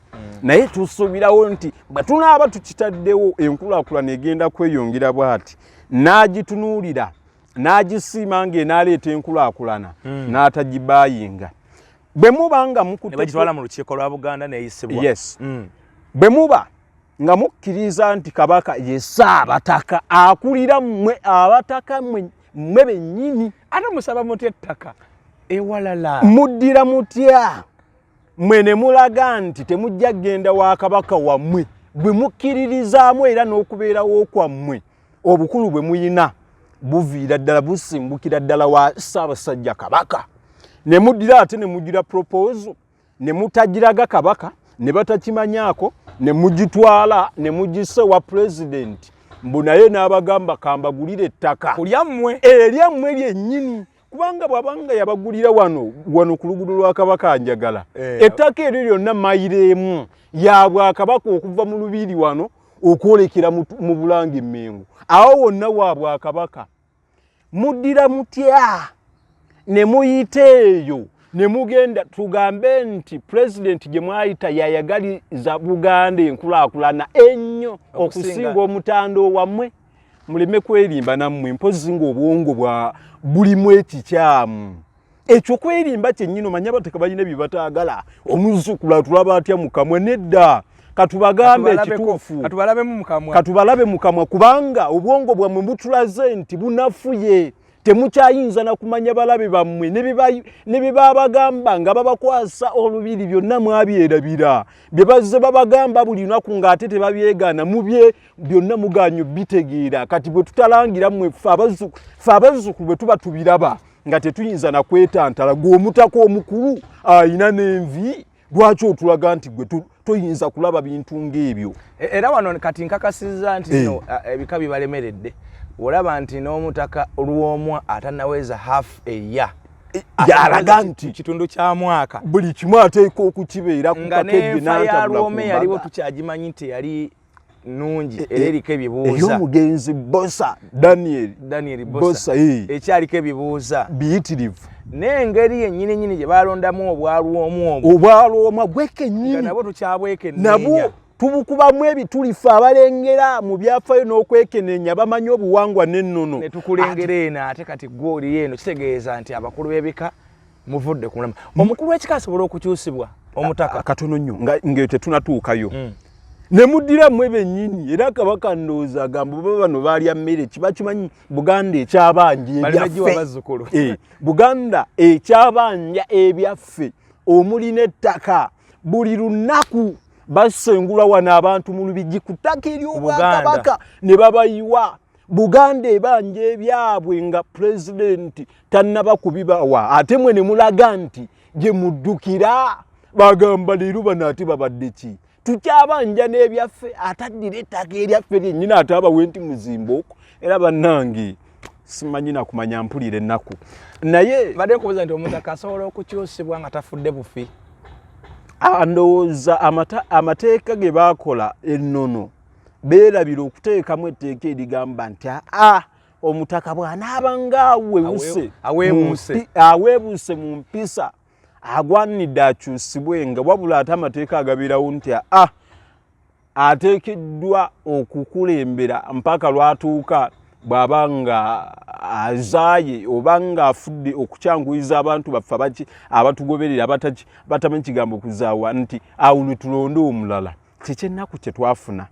naye tusuubirawo nti bwe tunaaba tukitaddewo enkulaakulana egenda kweyongera bw'ati n'agitunuulira n'agisiima ng'enaaleeta enkulaakulana n'atagibaayinga bwe muba nga bagitwala mu lukiiko lwa Buganda n'eyisibwa bwe muba nga mukkiriza nti kabaka ye Ssaabataka akulira mmwe abataka mmwe bennyini ate musaba mutya ettaka ewalala muddira mutya mmwe ne mulaga nti temujja kgenda wa kabaka wammwe bwe mukkiririzaamu era n'okubeerawo kwammwe obukulu bwe muyina buviira ddala busimbukira ddala wa Ssaabasajja Kabaka ne muddira ate ne mugira proposal ne mutagiraga kabaka ne batakimanyaako ne mugitwala ne mugise wa president mbu naye n'abagamba kambagulire ettaka eryammwe lyennyini kubanga bw'abanga yabagulira wano ku luguudo lwa Kabaka Njagala ettaka eryo lyonna mayiro ya Bwakabaka okuva mu Lubiri wano okwolekera mu Bulange Mmengo awo wonna wa Bwakabaka muddira mutya ne muyita eyo ne mugenda tugambe nti president gye mwayita yayagaliza Buganda enkulaakulana ennyo okusinga omutando wammwe muleme kwerimba nammwe mpozi ng'obwongo bwa bulimu ekikyamu ekyo kwerimba kyennyini omanya abataka balina bye bataagala omuzzukulu atulaba atya mu kamwa nedda katubagambe ekituufu katubalabe mu kamwa kubanga obwongo bwammwe butulaze nti bunafuye temukyayinza na kumanya balabe bammwe ne bye bagamba nga babakwasa olubiri byonna mwabyerabira bye bazze babagamba buli lunaku ng'ate tebabyegaana mubye byonna muganyo bitegeera kati bwe tutalangira mmwe ffe abazzukulu bwe tuba tubiraba nga tetuyinza na kwetantala gw'omutaka omukulu ayina n'envi lwaki otulaga nti gwe toyinza kulaba bintu ng'ebyo era wano kati nkakasizza nti no ebika bibalemeredde olaba nti n'omutaka olw'omwa atanaweza half a year yalaga nti kitundu kya mwaka buli kimu ateeka okukibeera ku kakebbi n'antabula yaliwo tukyagimanyi nti yali nungi era eriko ebibuuza ey'omugenzi Bosa Daniel Bosa ekyaliko ebibuuza biyitirivu n'engeri yennyini gye balondamu obwalwomwa bwekennyini nabo tukyabwekenneenya nabo tubukubamu ebitulifa abalengera mu byafaayo n'okwekenneenya bamanyi obuwangwa n'ennono ne tukulengera eno ate kati gwoli eno kitegeeza nti abakulu b'ebika muvudde ku mulama omukulu w'ekika asobola okukyusibwa omutaka katono nnyo ng'eyo tetunatuukayo ne muddiramu bennyini era kabaka ndowooza agamba oba bano baalya mmere kiba kimanyi Buganda ekyabanja ebyaffe Buganda ekyabanja ebyaffe omuli n'ettaka buli lunaku basengula wano abantu mu lubigi ku ttaka ery'obwakabaka ne babayiwa Buganda ebanja ebyabwe nga pulezidenti tannaba kubibawa ate mwe ne mulaga nti gye muddukira bagamba leero bano ate babadde ki tukyabanja n'ebyaffe ataddira ettaka eryaffe lyennyini ate abawe nti muzimbooko era bannange simanyi na kumanya mpulira ennaku naye badde nkubuuza nti omutaka asobola okukyusibwa nga tafudde bufi ndowooza amateeka ge baakola ennono beerabira okuteekamu etteeka erigamba nti omutaka bw'anaaba nga aweebuuse mu mpisa agwanidde akyusibwenga wabula ate amateeka agabeerawo nti ateekeddwa okukulembera mpaka lwatuuka bw'aba nga azaaye oba nga afudde okukyanguyiza abantu baffe abatugoberera batamanyi kigambo kuzaawa nti awo ne tulonda omulala kyekyennaku kye twafuna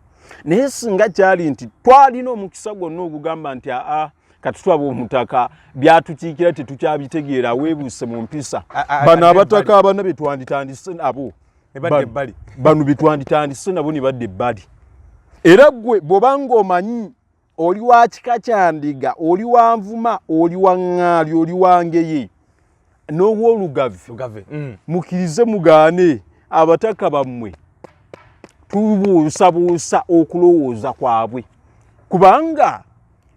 naye singa kyali nti twalina omukisa gwonna ogugamba nti kati twaba omutaka byatukiikira tetukyabitegeera aweebuuse mu mpisa bano abataka abana betwanditandise nabo bano betwanditandise nabo ne badda ebbali era gwe bw'obanga omanyi oli wa kika kya ndiga oli wa nvuma oli wa ŋŋaali oli wa ngeye n'ow'olugave mukirize mugaane abataka bammwe tubuusabuusa okulowooza kwabwe kubanga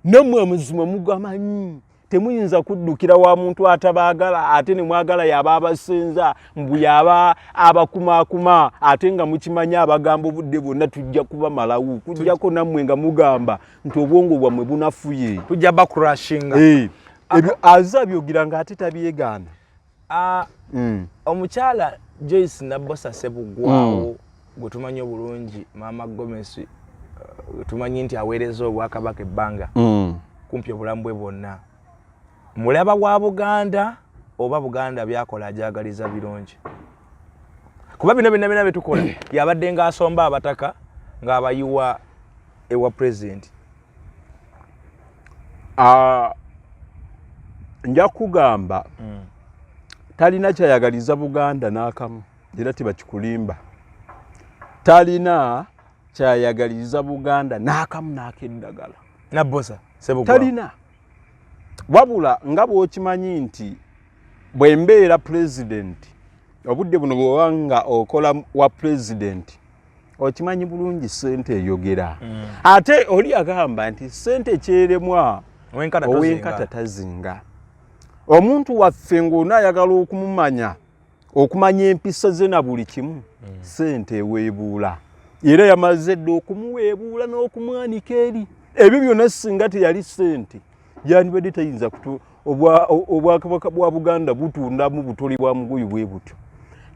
nammwe amazima mugamanyi temuyinza kuddukira wa muntu atabaagala ate ne mwagala yaba abasenza mbu yaba abakumaakuma ate nga mukimanyi abagambo obudde bwonna tujja kubamalawo kujjako nammwe nga mugamba nti obwongo bwammwe bunafuye tujja bakurashinga ebyo aza byogira nga ate tabyegaana omukyala Joyce Nabbosa Ssebugwawo gwe tumanyi obulungi Maama Gomesi tumanyi nti aweereza obwakabaka ebbanga kumpi obulamu bwe bwonna mulaba wa Buganda oba Buganda byakola ajagaliza birungi kuba bino byonna byetukola yabadde nga asomba abataka ng'abayiwa ewa president nja kugamba talina kyayagaliza Buganda n'akamu era tebakikulimba talina kyayagaliza Buganda n'akamu n'akeddagala Nabbosa Ssebugwawo talina wabula nga bw'okimanyi nti bw'embeera pulezidenti obudde buno bw'obanga okola wa pulezidenti okimanyi bulungi ssente eyogera ate oli agamba nti ssente kyeremwa owenkata tazinga omuntu waffe ng'onaayagala okumanya empisa ze na buli kimu ssente eweebuula era yamaze dde okumuweebuula n'okumwanika eri ebyo byonna singa teyali ssente yandibadde tayinza obwakabaka bwa Buganda butundamu butoli bwa mugoyi bwe butyo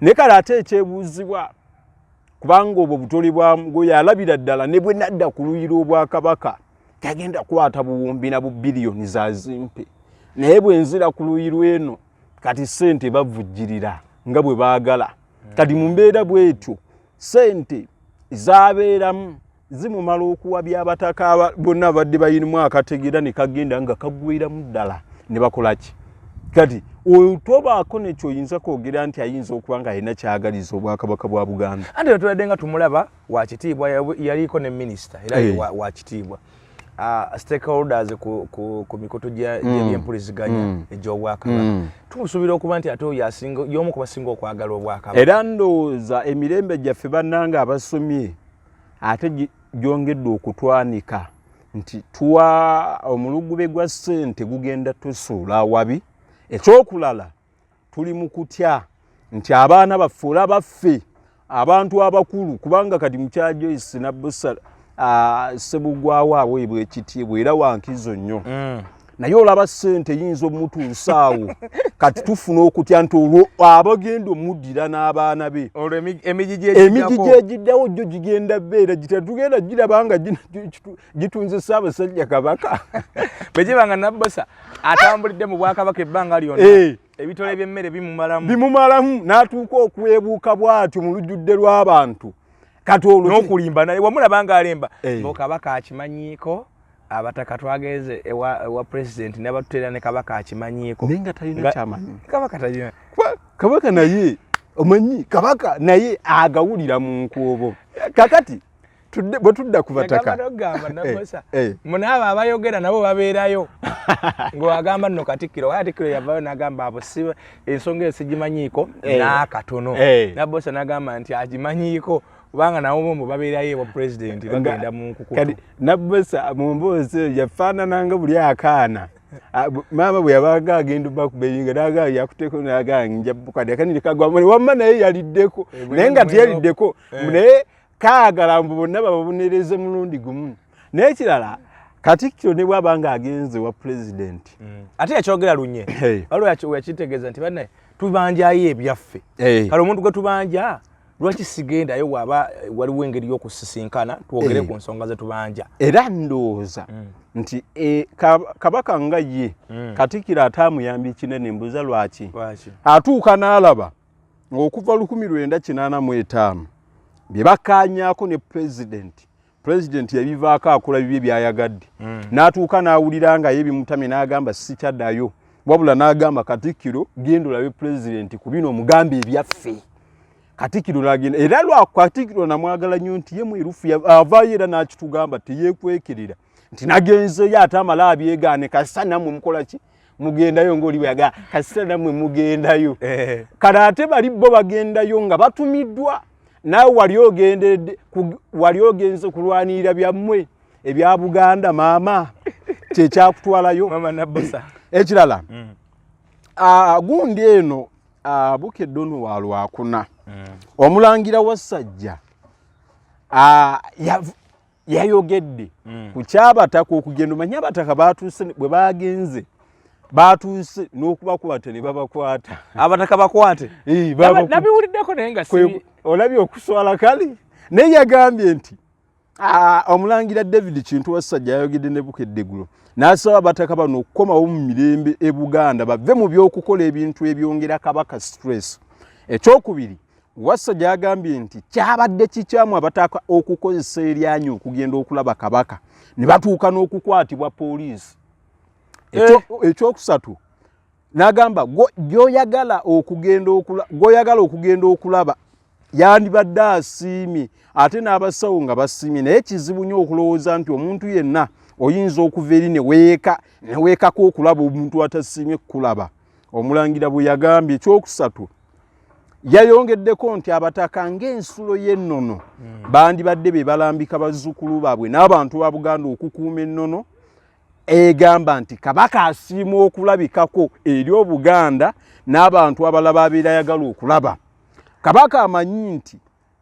ne kale ate ekyebuuzibwa kubanga obwo butoli bwa mugoyi alabira ddala ne bwe nadda ku luyi lw'obwakabaka tagenda kwata buwumbi na bubiliyoni za zimpe naye bwe nzira ku luyi lw'eno kati ssente bavujjirira nga bwe baagala kati mu mbeera bw'etyo ssente zaabeeramu zimumala okuwa byabataka bonna badde bayinimu akategeera ne kagenda nga kaggwiramu ddala ne bakolaki kati otobaako nekyoyinza kwogera nti ayinza okuba nga alina kyagaliza obwakabaka bwa Buganda. Ate tuladde nga tumulaba wa kitiibwa yaliko ne minisita era wa kitiibwa stakeholders ku mikutu gy'empuliziganya egy'obwakabaka tumusuubira okuba nti ate oyo y'omu ku basinga okwagala obwakabaka. Era ndowooza emirembe gyaffe bannanga abasomye ate gyongedde okutwanika nti tuwa omulugube gwa ssente gugenda tusuula awabi. Ekyokulala tuli mu kutya nti abaana baffe olabaffe abantu abakulu kubanga kati mukya Joyce Nabbusa Sebugwawo aweebwa ekitiibwa era wankizo nnyo naye olaba ssente yinza omutuusaawo kati tufuna okutya nti olwo abagenda omuddira n'abaana be emigigi egiddawo gyo gigenda beera gitatugenda giraba nga gitunze Ssaabasajja Kabaka bwe gibanga Nabbusa atambulidde mu Bwakabaka ebbanga lyonna ebitole by'emmere bimumalamu n'atuuka okwebuuka bw'atyo mu lujjudde lw'abantu kati olwo n'okulimba naye wamulaba nga alemba Kabaka akimanyiiko abataka twagenze ewa president ne batutera ne Kabaka akimanyiiko nenga talina kyamanyi Kabaka naye omanyi Kabaka naye agawulira mu nkuobo kakati bwe tudda ku bataka munaaba abayogera nabo babeerayo ng'agamba nno Katikkiro yavayo n'agamba abo si ensonga esigimanyiiko n'akatono Nabbosa n'agamba nti agimanyiiko kubanga nawo mu babeerayo ewa president bagenda mu nkukutu kati Nabbosa mu mboozi yafaanana nga buli akaana maama bwe yabaga agenda bakubeyinga naga yakuteko naga njabukade kanire kagwa wamma naye yaliddeko naye nga teyaliddeko naye kaagala mbu bonna bababonereze mulundi gumu n'ekirala Katikkiro ne bwabanga agenze wa president ate yakyogera lunye waliwo yakitegeeza nti bannaye tubanjayo ebyaffe kale omuntu gwe tubanja lwaki sigendayo waba waliwo engeri y'okusisinkana twogere ku nsonga ze tubanja era ndowooza nti Kabaka nga ye Katikkiro ataamuyambi kinene mbuza lwaki atuuka n'alaba ng'okuva 1985 bye bakaanyaako ne president yabivaako akola bibye byayagadde n'atuuka n'awulira nga ye bimutamye n'agamba sikyaddayo wabula n'agamba Katikkiro genda olabe president ku bino omugambe ebyaffe Katikkiro n'agenda era lwa Katikkiro namwagala nnyo nti ye mwerufu avaayo era n'akitugamba teyeekwekerera nti nagenzeyo ate amala abyegaane kasita nammwe mukola ki mugendayo ng'oli bwe yagaa kasita nammwe mugendayo kale ate bali bo bagendayo nga batumiddwa nawe wali ogenze kulwanirira byammwe ebya Buganda maama kyekyakutwalayo mama Nabbosa ekirala gundi eno Bukedde ono wa Lwakuna omulangira Wassajja yayogedde ku kyabataka okugenda omanya abataka batuuse bwe bagenze batuuse n'okubakwata ne babakwata abataka bakwate nabiwuliddeko naye nga si olabye okuswala kali naye yagambye nti omulangira David Kintu Wassajja yayogedde ne Bukedde gulo n'asaba abataka bano okukomawo mu mirembe e Buganda bave mu by'okukola ebintu ebyongera Kabaka stress. Ekyokubiri Wassajja yagambye nti kyabadde kikyamu abataka okukozesa eryanyi okugenda okulaba Kabaka ne batuuka n'okukwatibwa poliisi. Ekyokusatu n'agamba gyoyagala okugenda okulaba yandibadde asiimye ate n'abasawo nga basiimye naye kizibu nnyo okulowooza nti omuntu yenna oyinza okuva eri neweekako okulaba omuntu atasiimye kukulaba. Omulangira bwe yagambye ekyokusatu yayongeddeko nti abataka ng'ensulo y'ennono bandibadde be balambika bazzukulu baabwe n'abantu ba Buganda okukuuma ennono egamba nti Kabaka asiima okulabikako eri Obuganda n'abantu abalaba abeera ayagala okulaba. Kabaka amanyi nti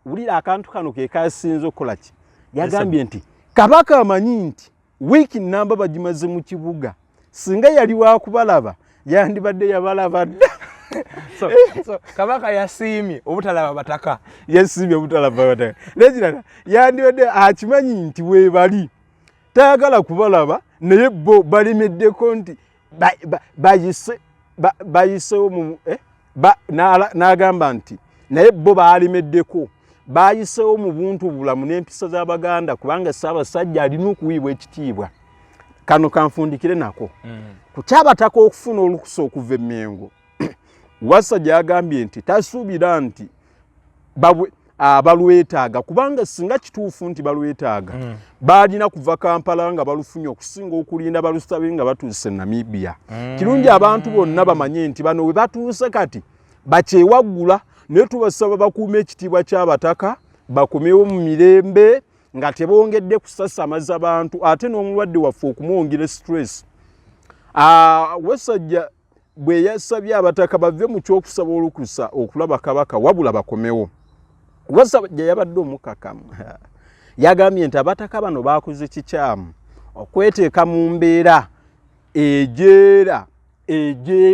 wulira akantu kano ke kasinze okukola ki yagambye nti Kabaka amanyi nti wiiki nnamba bagimaze mu kibuga singa yali wa kubalaba yandibadde yabalaba dda. So Kabaka yasiimye obutalaba bataka yasiimye obutalaba bataka nekirala yandibadde akimanyi nti weebali tayagala kubalaba naye bo balemeddeko nti bayisewo mu n'agamba nti naye bo baalemeddeko bayisewo mu buntu bulamu n'empisa z'Abaganda kubanga Ssaabasajja alina okuwiibwa ekitiibwa. kano kanfundikire nako ku Kyabataka okufuna olukusa okuva Mengo Wasajja yagambye nti tasuubira nti balwetaaga kubanga singa kituufu nti balwetaaga balina kuva Kampala nga balufunye okusinga okulinda balusabe nga batuuse Namibia. Kirungi abantu bonna bamanye nti bano we batuuse kati bakyewaggula naye tubasaba bakuume ekitiibwa ky'Abataka bakomewo mu mirembe nga tebongedde kusasamaza abantu ate n'omulwadde waffe okumwongera stress. Wasajja bwe yasabye Abataka bave mu kyokusaba olukusa okulaba Kabaka wabula bakomewo. Wasajja yabadde omukakamu yagambye nti Abataka bano bakoze kikyamu okweteeka mu mbeera ejeera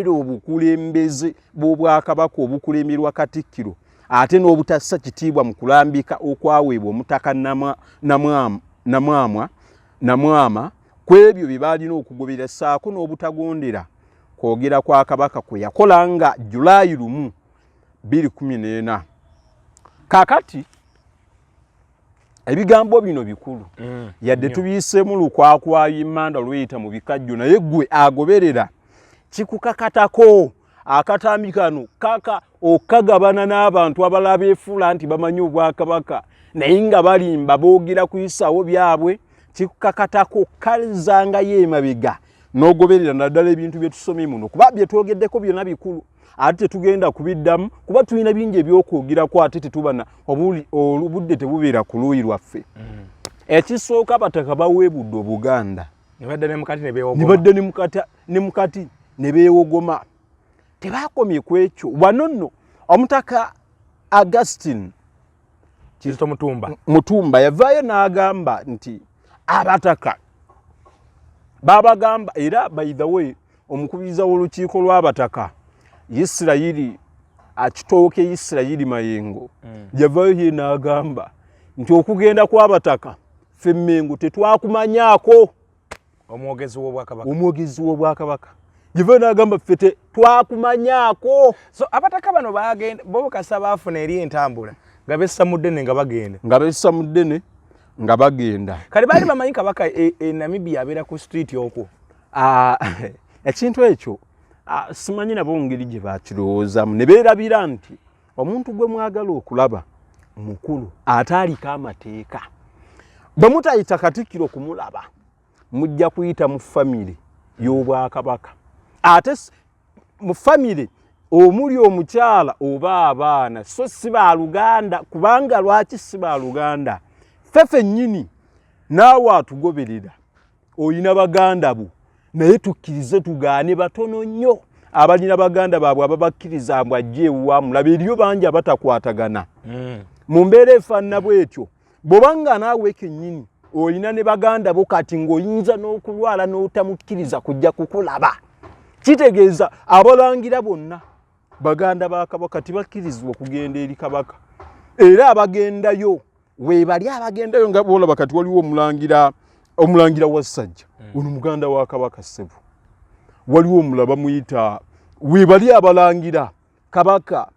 obukulembeze bw'Obwakabaka obukulemerwa Katikkiro ate n'obutassa kitiibwa mu kulambika okwaweebwa Omutaka Namwama ku ebyo bye balina okugobera ssaako n'obutagondera kwogera kwa Kabaka kwe yakola nga Julayi 1, 2014. Kakati ebigambo bino bikulu yadde tubiyiseemu lukwakwayo Mmanda luyita mu bikajjo naye gwe agoberera kikukakatako akatambi kano kaka okagabana n'abantu abalala beefuula nti bamanyi Obwakabaka naye nga balimba boogera kuyisawo byabwe kikukakatako kalizangayo emabega n'ogoberera naddala ebintu bye tusomye muno kuba bye twogeddeko byonna bikulu ate tetugenda kubiddamu kuba tulina bingi ebyokwogerako ate tetubana obudde tebubeera ku luuyi lwaffe. Ekisooka Abataka baweebudde Obuganda nibadde ne mukati ne beewogoma tebakomye ku ekyo wano nno Omutaka Augustine Kizito Mutumba yavaayo n'agamba nti Abataka babagamba era by the way omukubiriza w'olukiiko lw'Abataka Isirayiri akitooke Isirayiri Mayengo yavaayo ye n'agamba nti okugenda kw'Abataka ffe Mengo tetwakumanyaako. Omwogezi w'Obwakabaka yavaayo n'agamba ffe twakumanyaako. So Abataka bano bagenda bo kasa baafuna eri entambula nga bessa mu ddene nga bagenda kale baali bamanyi Kabaka Namibia abeera ku street okwo. Ekintu ekyo simanyi nabo ngeri gye bakirowoozamu ne beerabira nti omuntu gwe mwagala okulaba mukulu ataaliko amateeka bwe mutayita Katikkiro kumulaba mujja kuyita mu famire y'Obwakabaka ate mu famire omuli omukyala oba abaana so si baaluganda kubanga lwaki si baaluganda ffeffe nnyini naawe atugoberera oyina baganda bo naye tukkirize tugaane batono nnyo abalina baganda baabwe ababakkiriza mbu ajje ewa mulaba eriyo bangi abatakwatagana mu mbeera efaanana bw'etyo bw'obanga naawe kennyini olina ne baganda bo kati ng'oyinza n'okulwala n'otamukkiriza kujja kukulaba kitegeeza abalangira bonna baganda ba Kabaka tibakkirizibwa okugenda eri Kabaka era abagendayo weebali abagendayo nga boolaba kati waliwo omulangira Wasajja ono muganda wa Kabaka ssebo waliwo omulaba muyita weebali abalangira Kabaka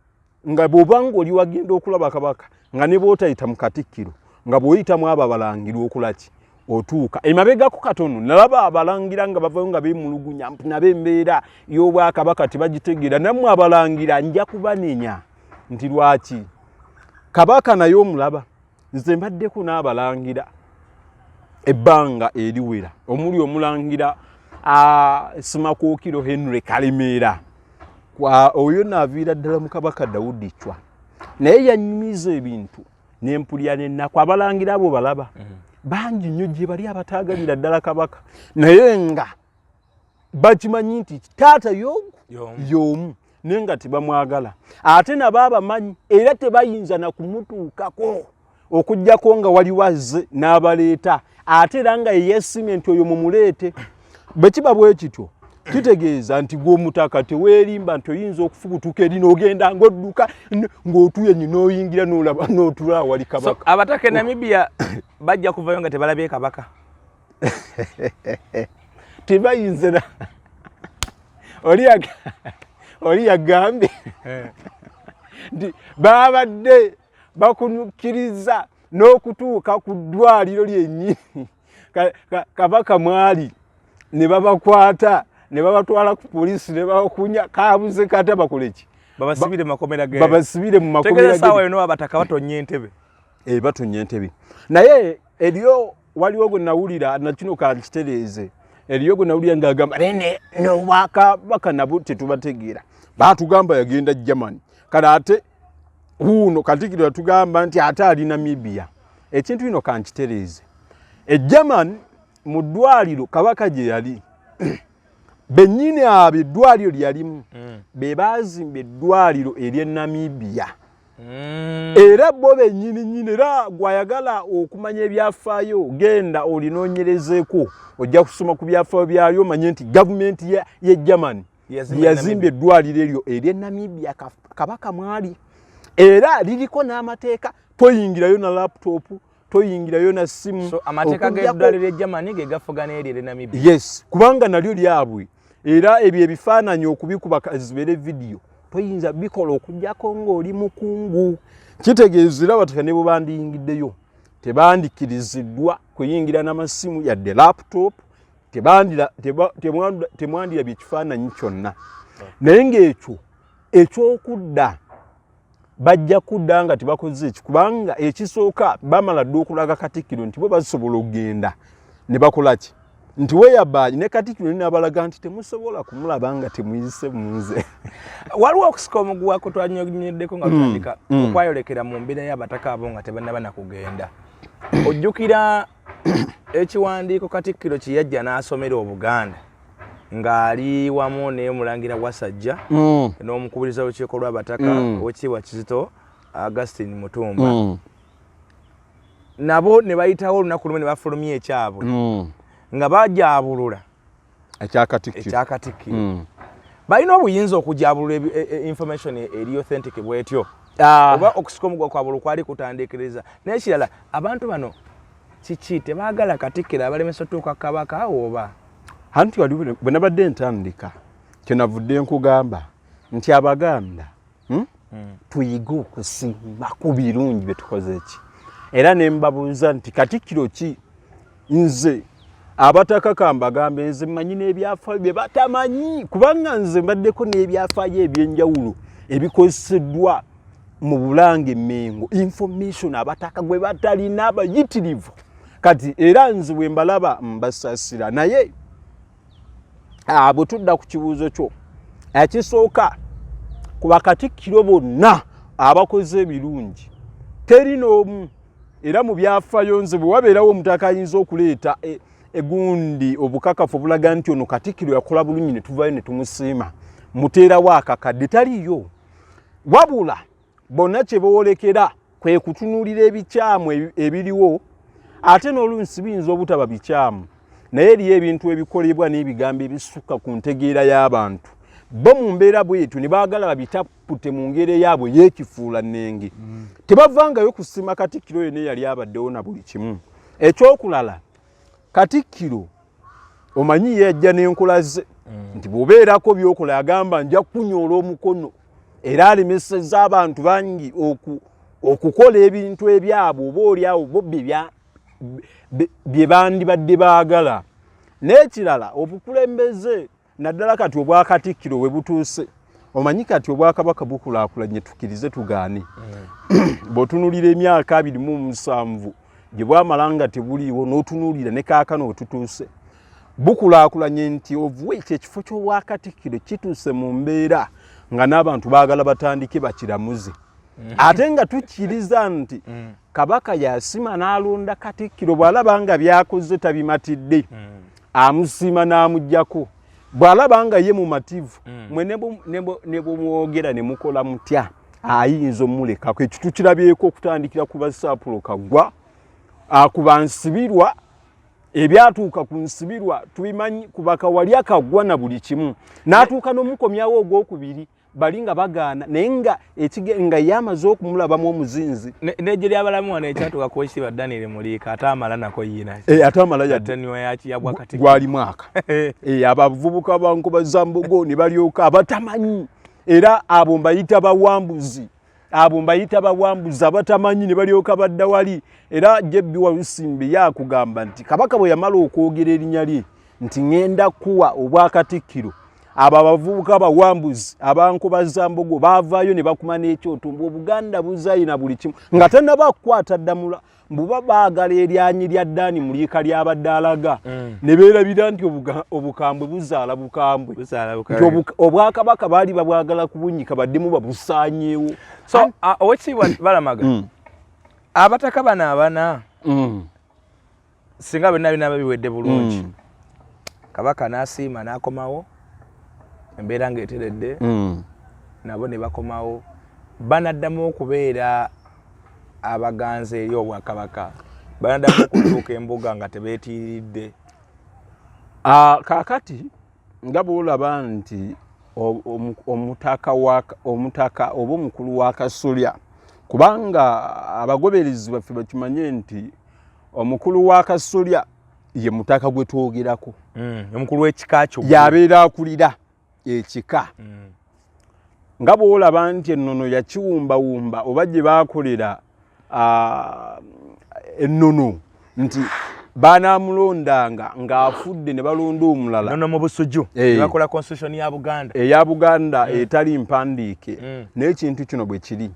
nga bw'obanga oli wagenda okulaba Kabaka nga ne bootayita mu Katikkiro nga bw'oyitamu abo abalangira okulaki otuuka emabegako katono nalaba abalangira nga bavayo nga beemulugunya nabo embeera y'Obwakabaka tebagitegeera nammwe abalangira nja kubanenya nti lwaki Kabaka naye omulaba nze mbaddeko n'abalangira ebbanga eriwera omuli omulangira Simakookiro Henry Kalemeera oyo naaviira ddala mu Kabaka Daudi Chwa naye yanyumiza ebintu n'empulya n'ennaku abalangira abo balaba bangi nnyo gye bali abataagalira ddala Kabaka naye nga bakimanyi nti taata y'omu naye nga tebamwagala ate nabo abamanyi era tebayinza na kumutuukako okujjako nga waliwo azze n'abaleeta ate era nga yeyeesimye nti oyo mumuleete bwe kiba bwe kityo kitegeeza nti gw'omutaka teweerimba nti oyinza okufubutuka eri n'ogenda ng'odduka ng'otuye nnyo n'oyingira n'olaba n'otula awali Kabaka. So Abataka Namibia bajja kuvayo nga tebalabye Kabaka tebayinze na oli yagambye nti babadde bakunukkiriza n'okutuuka ku ddwaliro lyennyini Kabaka mwali ne babakwata ne babatwala ku poliisi ne bakunya kabuze kata bakoleki babasibire makomera ge babasibire mu makomera ge tegeza sawa yino abataka batonye entebe batonye entebe naye eriyo waliwo gwe nawulira na kino kankitereze eriyo gwe nawulira ngagamba rene no waka baka nabo tetubategeera batugamba yagenda Germany kala ate huno katikiro tugamba nti ate ali Namibia ekintu kino kankitereze Germany mu ddwaliro kabaka gye yali benyini abe eddwaliro lyalimu be bazimba eddwaliro ery'e Namibia era bo benyini era gwayagala okumanya ebyafaayo genda olinoonyerezeeko ojja kusoma ku byafaayo byalyo manye nti gavumenti ye Germany yazimba eddwaliro eryo ery'e Namibia kabaka mwali era liriko n'amateeka toyingirayo na laptop toyingirayo na simu so amateeka g'eddwaliro e Germany ge gafugana ery'e Namibia yes kubanga nalyo lyabwe era ebyo ebifaananyi okubikuba kazibere video toyinza bikola okujjako ng'oli mukungu kitegeezera abataka ne bwe bandiyingiddeyo tebandikiriziddwa kuyingira n'amasimu yadde laptop temwandira byekifaananyi kyonna naye ng'ekyo ekyokudda bajja kudda nga tebakoze ekikubanga ekisooka bamala dde okulaga Katikkiro nti bo basobola okugenda ne bakola ki nti weyabaanyi ne Katikkiro n'abalaga nti temusobola kumulaba nga temuyise munze waliwo okusika omuguwa ko twanyonyeddeko nga tutandika okwayolekera mu mbeera y'abataka abo nga tebannaba na kugenda ojjukira ekiwandiiko Katikkiro kye yajja n'asomera Obuganda ng'ali wamu ne Mulangira Wasajja n'omukubiriza w'olukiiko lw'abataka Oweekitiibwa Kizito Augustine Mutumba nabo ne bayitawo olunaku lumu ne bafulumya ekyabwe nga bajaabulula ekyakatikkiro balina obuyinza okujaabulula information eri authentic bwetyo oba okusika omugwa kwabwe kwali kutandikiriza n'ekirala abantu bano kiki tebaagala Katikkiro abalemesa otuuka kabaka oba hanti waliwo bwe nabadde ntandika kyenavudde nkugamba nti Abaganda tuyiga okusimba ku birungi bye tukoze ki era ne mbabuuza nti Katikkiro ki nze abataka kambagamba nze mmanyi n'ebyafaayo bye batamanyi kubanga nze mbaddeko n'ebyafaayo ebyenjawulo ebikozeseddwa mu Bulange Mengo information abataka gwe batalina abayitirivu kati era nze bwe mbalaba mbasasira naye abo tudda ku kibuuzo kyo ekisooka ku Bakatikkiro bonna abakoze ebirungi teri n'omu era mu byafaayo nze bwe wabeerawo omutaka ayinza okuleeta egundi obukakafu obulaga nti ono Katikkiro yakola bulungi ne tuvaayo ne tumusiima muteerawo akakadde taliyo wabula bonna kye boolekera kwe kutunuulira ebikyamu ebiriwo ate n'olunsi biyinza obutaba bikyamu naye eriyo ebintu ebikolebwa n'ebigambo ebisukka ku ntegeera y'abantu bo mu mbeera bwetu ne baagala babitapute mu ngeri yaabwe yeekifuula nnenge tebavangayo kusiima Katikkiro yonna yali abaddewo na buli kimu ekyokulala Katikkiro omanyi yajja n'enkola ze nti bw'obeerako byokola agamba nja kunyoola omukono era alemesezza abantu bangi okukola ebintu ebyabwe oba oliawo bo bye bandibadde baagala n'ekirala obukulembeze naddala kati obwa Katikkiro we butuuse omanyi kati obwakabaka bukulaakulanye tukkirize tugaane bw'otunuulira emyaka 27 gye bwamala nga tebuliiwo n'otunuulira ne kaakano wetutuuse bukulaakulanye nti ovuwe ekifo ky'obwa Katikkiro kituuse mu mbeera nga n'abantu baagala batandike bakiramuze ate nga tukkiriza nti kabaka yasima n'alonda Katikkiro bw'alaba nga byakoze tabimatidde amusiima n'amuggyako bw'alaba nga ye mumativu mwe ne bw'omwogera ne mukola mutya ayinza omulekako ekyo tukirabyeko okutandikira ku Basaapulo Kaggwa ku bansibirwa ebyatuuka ku nsibirwa tubimanyi ku Bakawalya Kaggwa na buli kimu n'atuuka n'omukomyawo ogwokubiri bali nga bagaana naye nga yamaze okumulabamu omuzinzi n'eggye ly'abalamu wano ekyatuuka ku Oweekitiibwa Daniel Muliika ate amala nako yina ate amala gwali mwaka abavubuka bankuba Zambogo ne balyoka abatamanyi era abo mbayita bawambuzi abatamanyi ne balyoka badda wali era Jebbi Walusimbi yakugamba nti kabaka bwe yamala okwogera erinnya lye nti ngenda kuwa obwakatikkiro abo abavubuka bawambuzi abankobaza mbogo baavaayo ne bakuma n'ekyoto mbu Obuganda buzayina buli kimu nga tannaba kukwata ddamula mbuba baagala eryanyi lya ddaani mu liika ly'abadde alaga ne beerabira nti obukambwe buzaala bukambwe nti obwakabaka baali babwagala kubunyika baddemu babusaanyeewo. So owekitiibwa Balamaga abataka bano abana singa byonna binaaba biwedde bulungi kabaka n'asiima n'akomawo embeera ng'eteredde nabo ne bakomawo banaddamu okubeera abaganza eri obwakabaka banaddamu okutuuka embuga nga tebeetiiridde. Kaakati nga bw'olaba nti omutaka oba omukulu wa Kasolya kubanga abagoberezi baffe bakimanye nti omukulu wa Kasolya ye mutaka gwe twogerako omukulu w'ekika kyo yabeera akulira ekika nga bw'olaba nti ennono yakiwumbawumba oba gye baakolera ennono nti baanaamulondanga ng'afudde ne balonda omulala nono mu Busujju bakola constitution ya Buganda eya Buganda etali mpandiike n'ekintu kino bwe kiri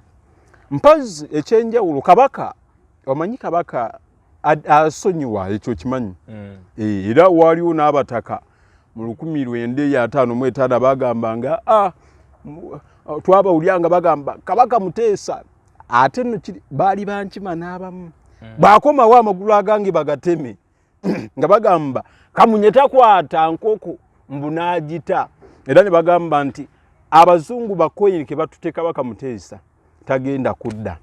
mpozi ekyenjawulo kabaka omanyi kabaka asonyiwa ekyo kimanyi era waliwo n'abataka mu 1955 bagambanga twabawulyanga bagamba kabaka Muteesa ate nno baali bankima n'abamu baakomawo amagulu agange bagateme nga bagamba kamunye takwata nkoko mbunaagita era ne bagamba nti abazungu bakoyinike batute kabaka Muteesa tagenda kudda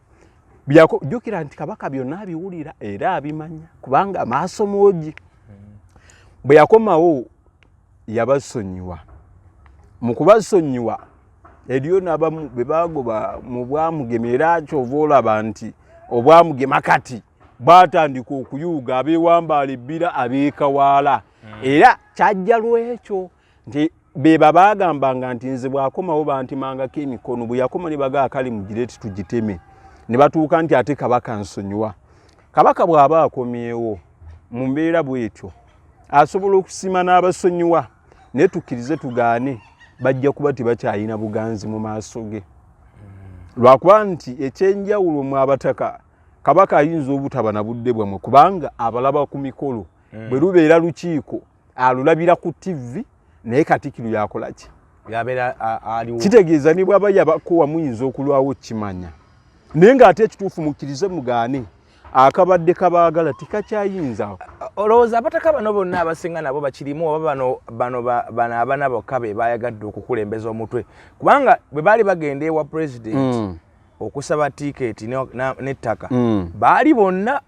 jjukira nti kabaka byonna abiwulira era abimanya kubanga amaaso mwogi bwe yakomawo yabasonyiwa mu kubasonyiwa eriyo n'abamu be bagoba mu Bwamugema era kyova olaba nti Obwamugema kati baatandika okuyuuga abeewambaala ebbira abeekawaala era kyajja lwekyo nti be baagambanga nti nze bw'akomawo bantimangako emikono bwe yakoma ne bagaa kale mugireti tugiteme ne batuuka nti ate kabaka nsonyiwa. Kabaka bw'aba akomyewo mu mbeera bw'etyo asobola okusima n'abasonyiwa naye tukkirize tugaane bajja kuba tebakyalina buganzi mu maaso ge lwakuba nti ekyenjawulo mu abataka kabaka ayinza obutaba na budde bwamwe kubanga abalaba ku mikolo bwe lubeera lukiiko alulabira ku TV naye Katikkiro yakola ki yabeera aliwo kitegeeza ne bw'aba yabako wamuyinza okulwawo kimanya naye ng'ate ekituufu mukkirize mugaane akabadde kabaagala tikakyayinza. Olowooza abataka bano bonna abasinga nabo bakirimu oba bano abana bokka be bayagadde okukulembeza omutwe kubanga bwe baali bagenda ewa president okusaba tiketi n'ettaka baali bonna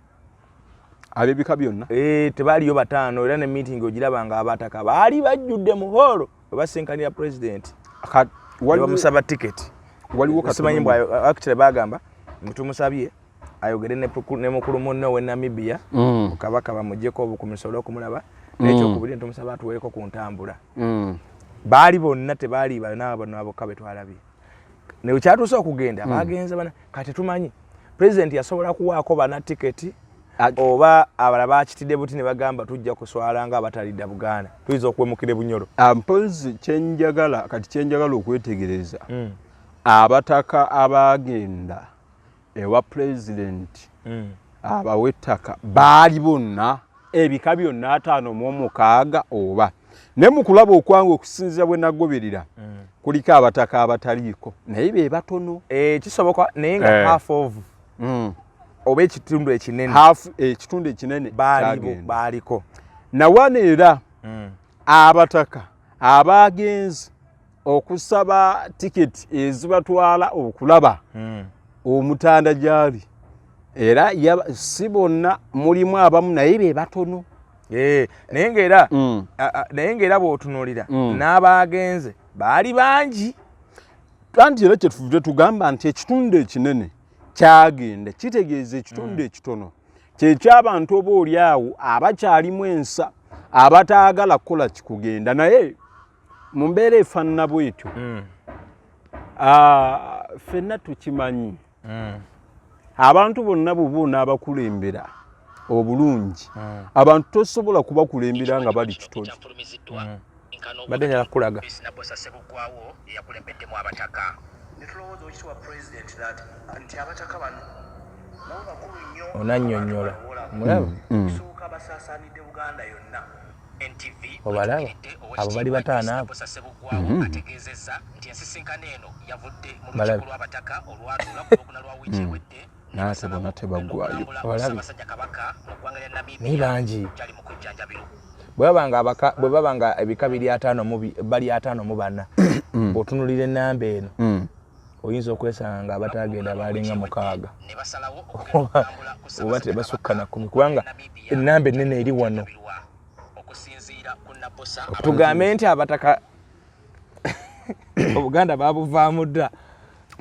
ab'ebika byonna tebaaliyo bataano era ne meeting ogirabanga abataka baali bajjudde mu holo bwe basinkanira president bamusaba tiketi waliwo kasimanyi mbw actually bagamba mutumusabye ayogere ne mukulu munno we Namibia kabaka bamujjeko obukumisobola okumulaba n'ekyokubiri ntumusaba atuweeko ku ntambula baali bonna tebaali bano abokka be twalabye naye kyatuuse okugenda bagenze bana kati tumanyi president yasobola kuwaako bana tiketi oba abala bakitidde buti ne bagamba tujja kuswala nga abatalidda Buganda tuyinza okwemukira Bunyoro. Mpozi kyenjagala okwetegereza abataka abagenda ewa president abawettaka baali bonna ebika byonna 56 oba ne mu kulaba okwange okusinziira bwe nagoberera kuliko abataka abataliiko naye be batono kisoboka naye nga half of oba ekitundu ekinene ekitundu ekinene baaliko nawana era abataka abagenzi okusaba tiketi ezibatwala okulaba omutanda gyali era si bonna mulimu abamu naye be batono naye ng'era bw'otunuulira n'abagenze baali bangi anti era kyetuvudde tugamba nti ekitundu ekinene kyagenda kitegeeza ekitundu ekitono kyeky'abantu oba oli awo abakyalimu ensa abataagala kukola kikugenda naye mu mbeera efaanana bwetyo ffenna tukimanyi abantu bonna buba onaabakulembera obulungi abantu tosobola kubakulembera nga bali kitoli badde njala kulaga onannyonnyola mulaba obalaba abo bali bataano abo naate bona tebaggwayo naye bangi bwe baba nga ebika bali 54 bw'otunulira ennamba eno oyinza okwesanga nga abatagenda balinga 6 oba tebasukka na 10 kubanga ennamba ennene eri wano tugambe nti abataka Obuganda babuvaamu dda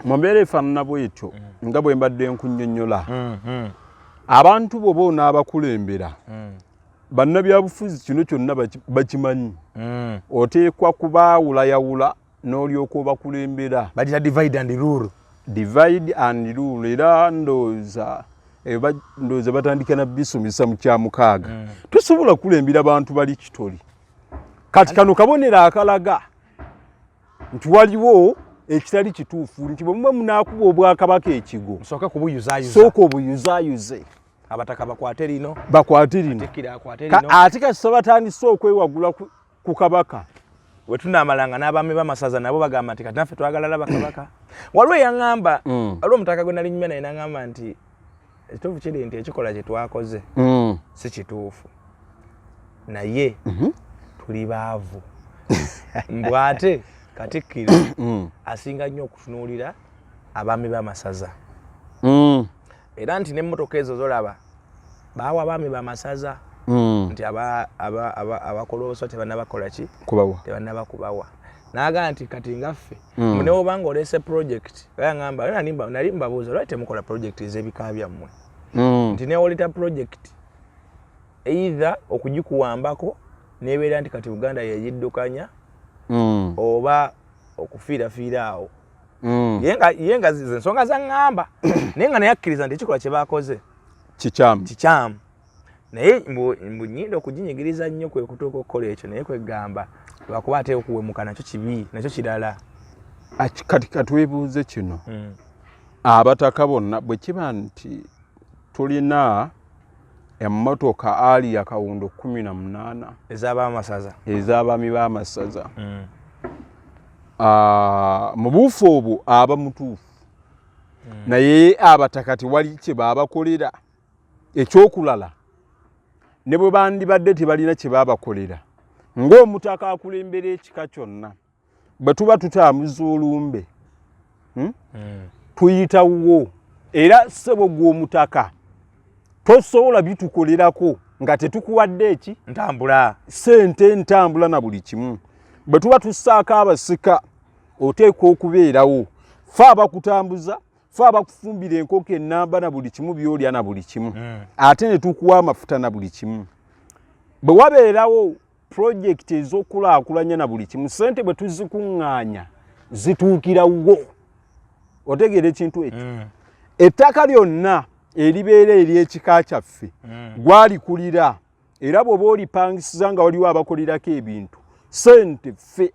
mu mbeera efaanana bw'etyo nga bwe mbadde nkunnyonnyola abantu bo boona abakulembera bannabyabufuzi kino kyonna bakimanyi oteekwa kubawulayawula n'olyoka obakulembera bagita divide and rule era ndowooza batandika na bisomesa mu kyamukaaga tosobola kulembera bantu bali kitoli kati kano kabonero akalaga nti waliwo ekitali kituufu nti bwe mumwe munaakuba obwakabaka ekigo sooka obuyuzaayuze abataka bakwate lino ate kasita batandise okwewagula ku kabaka we tunaamalanga n'abaami b'amasaza nabo bagamba nti kati naffe twagala laba kabaka waliwo eyaŋŋamba waliwo omutaka gwe nali nyumya naye n'aŋŋamba nti ekituufu kiri nti ekikola kye twakoze si kituufu naye tuli baavu mbwate Katikkiro asinga nnyo okutunuulira abaami b'amasaza era nti n'emmotoka ezo zolaba baawa abaami b'amasaza nti abakola obuswa tebannabakola ki tebannabakubawa n'agamba nti kati ngaffe ne oba nga oleese project yaŋŋamba nali mbabuuza lwaki temukola project ez'ebika byammwe nti neewoleta project either okugikuwambako nebeera nti kati Uganda yeyiddukanya oba okufiirafiira awo ye nga zize ensonga zaŋŋamba naye nga nayakkiriza nti ekikola kye baakoze kikyamu naye mbu nnyinda okuginyigiriza nnyo kwe kutuuka okukola ekyo naye kwegamba lwakuba ate okuwemuka nakyo kibi nakyo kirala kati katwebuuze kino abataka bonna bwe kiba nti tulina emmotoka ali ya kawundo 18 ez'abaami b'amasaza mu buufu obwo aba mutuufu naye abataka tewali kye baabakolera ekyokulala ne bwe bandibadde tebalina kye baabakolera ng'omutaka akulembera ekika kyonna bwe tuba tutambuza olumbe tuyitawo era ssebo gw'omutaka tosobola bitukolerako nga tetukuwadde eki sente ntambula na buli kimu bwe tuba tussaako abasika oteekwa okubeerawo fe abakutambuza fe abakufumbira enkoko ennamba na buli kimu byolya na buli kimu ate ne tukuwa amafuta na buli kimu bwe wabeerawo pulojekiti ez'okulaakulanya na buli kimu sente bwe tuzikuŋŋaanya zituukirawo otegeera ekintu ekyo ettaka lyonna eribeera ery'ekika kyaffe gwalikulira era bw'oba olipangisiza nga waliwo abakolerako ebintu sente ffe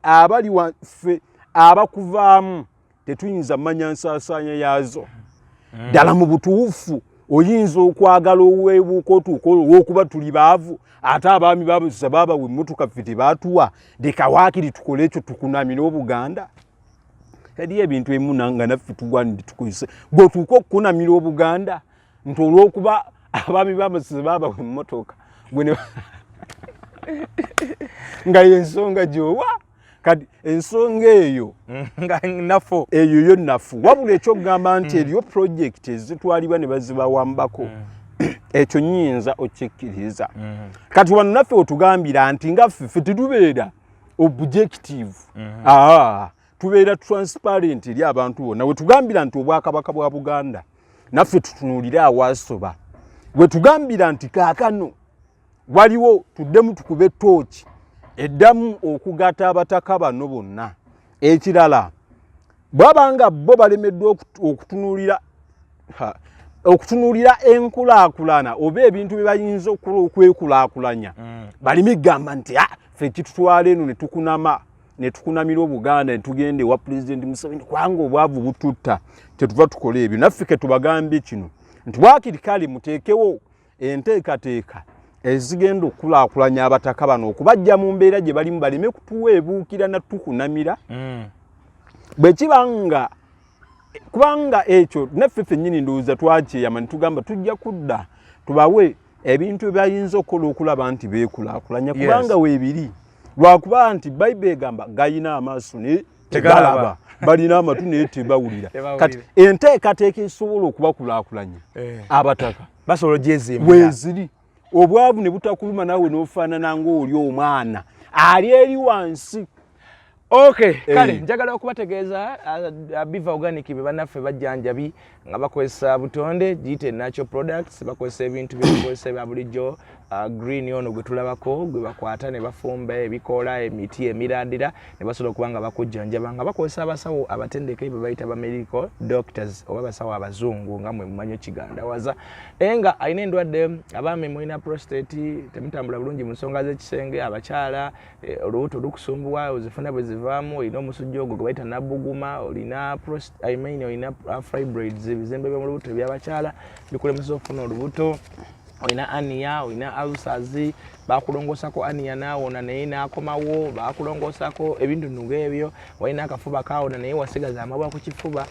ffe abakuvaamu tetuyinza mmanya nsaasaanya yaazo ddala mu butuufu oyinza okwagala oweebuuka otuuka olw'okuba tuli baavu ate abaami babusa baabawa emmotoka ffe tebaatuwa leka waakiri tukole ekyo tukunamire Obuganda eriyo ebintu ebimu nga naffe tugwanidde tukozese gweotuuka okukunamira Obuganda nti olw'okuba abaami b'amasaza baabawa emmotoka nga y'ensonga gy'owa kati ensonga eyo eyo yo nafu wabula ekyokugamba nti eriyo pulojekiti ezitwalibwa ne bazibawambako ekyo nnyinza okyekkiriza kati wano naffe otugambira nti nga ffe tetubeera objective tubeera transparent eri abantu bonna we tugambira nti Obwakabaka bwa Buganda naffe tutunuulire awasoba we tugambira nti kaakano waliwo tuddemu tukube ettooki eddamu okugata abataka bano bonna ekirala bwabanga bo balemeddwa okutunuulira okutunulira enkulaakulana oba ebintu bye bayinza okwekulaakulanya balimi gamba nti ffe kitutwala eno ne tukunamira Obuganda ne tugenda ewa Pulezidenti Museveni kubanga obwavu bututta tetuva tukola ebyo. Naffe ke tubagambye kino nti waakiri kale muteekewo enteekateeka ezigenda okukulaakulanya abataka bano okubajja mu mbeera gye balimu baleme kutuweebuukira na tukunamira bwe kibanga kubanga ekyo naffe ffennyini ndowooza twakyeyama ne tugamba tujja kudda tubawe ebintu ebyayinza okukola okulaba nti beekulaakulanya kubanga weebiri lwakuba nti Bayibuli egamba gayina amaaso naye tegalaba balina amatu naye tebawulira kati enteekateeka esobola okubakulaakulanya abataka basobola gyezimba weeziri obwavu ne butakuluma nawe n'ofaanana ng'oli omwana ali eri wansi. Okay, kale njagala okubategeeza Biva Organic be bannaffe bajjanjabi nga bakozesa butonde giyite natural products, bakozesa ebintu byebakozesa bya bulijjo green ono gwe tulabako gwe bakwata ne bafumba ebikola emiti emirandira ne basobola okuba nga bakujjanjaba nga bakozesa abasawo abatendeke be bayita ba medical doctors oba basawo abazungu nga mwe mumanyi kigandawaza nga ayina endwadde abaami mulina prostate temutambula bulungi mu nsonga z'ekisenge abakyala olubuto lukusumbuwa ozifuna bwe zivaamu olina omusujja ogwo gwe bayita nabuguma olina olina fibroids ebizembe by'omu lubuto eby'abakyala bikulemesa okufuna olubuto olina ania olina ulcers bakulongosako ania naawona naye naakomawo bakulongosako ebintu ngebyo olina akafuba kaawona naye wasigaza amabwa ku kifuba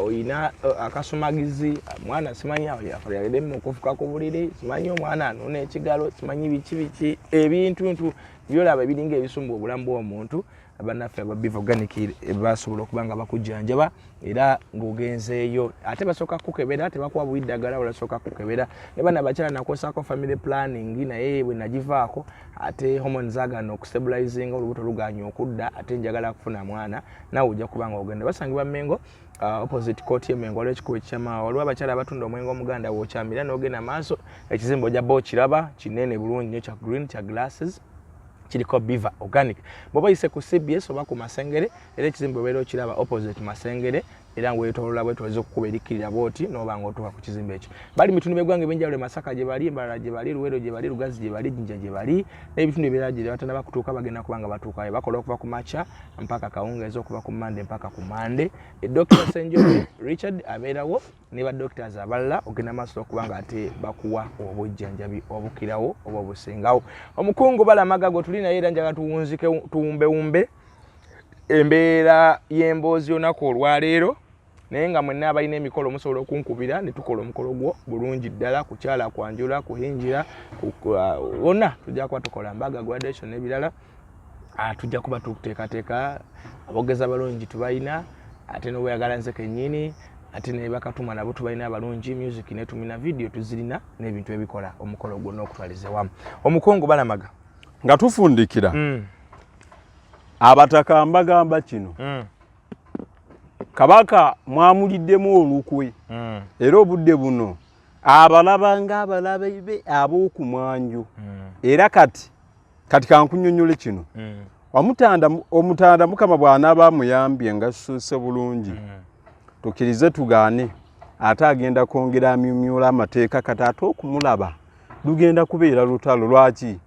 olina akasumagizi mwana simanyi yagede mukufuka ku buliri simanyi omwana anona ekigalo simanyi biki ebintu byolaba ebiringa ebisumba obulamu bw'omuntu abannaffe aba Biva Organic basobola okuba nga bakujjanjaba era ng'ogenzeeyo ate basooka kukebera tebakuwa buiddagala olasooka kukebera ne bana bakyala nakozesako family planning naye bwe nagivaako ate hormones zaagana okustabilizinga olubuto luganya okudda ate njagala kufuna mwana nawe ojja kuba nga ogenda basangibwa Mengo opposite court y'Emengo waliwo ekikubo ekyama waliwo abakyala abatunda omwenge omuganda bw'okyamira n'ogenda maaso ekizimbe ojja bba okiraba kinene bulungi nnyo kya green kya glasses kiriko Biva Organic bw'oba oyise ku CBS oba ku Masengere era ekizimbe obeera okiraba opposite Masengere era ng'oyetoolola bwetwaliza okukuba erikkirira bwoti n'oba ng'otuuka ku kizimbe ekyo bali mu bitundu by'eggwanga ebyenjawulo Masaka gye bali Mbarara gye bali Luweero gye bali Lugazi gye bali Jinja gye bali n'ebitundu ebirala gye batanaba kutuuka bagenda kuba nga batuukayo bakola okuva ku makya mpaka kawungeezi okuva ku Mande mpaka ku Mande Dr. Senjoli Richard abeerawo ne ba doctors abalala ogenda maaso okuba nga ate bakuwa obujjanjabi obukirawo oba obusingawo omukungu Balamaga gwe tuli naye era njagala tuwunzike tuwumbewumbe embeera y'emboozi olunaku olwaleero naye nga mwenna abalina emikolo musobola okunkubira ne tukola omukolo gwo bulungi ddala kukyala kwanjula kuhinjira wonna tujja kuba tukola mbaga graduation n'ebirala tujja kuba tukuteekateeka abogeza abalungi tubalina ate n'obweyagala nze kennyini ate ne bakatuma nabo tubalina abalungi music ne tumina video tuzirina n'ebintu ebikola omukolo gwonna okutwaliza wamu omukungu Balamaga nga tufundikira abataka mbagamba kino Kabaka mwamuliddemu olukwe era obudde buno abalaba ng'abalabe be ab'okumwanjo era kati kankunyonnyole kino omutanda Mukama bw'anaaba amuyambye nga suuse bulungi tukkirize tugaane ate agenda kwongera amyumyula amateeka kati ate okumulaba lugenda kubeera lutalo lwaki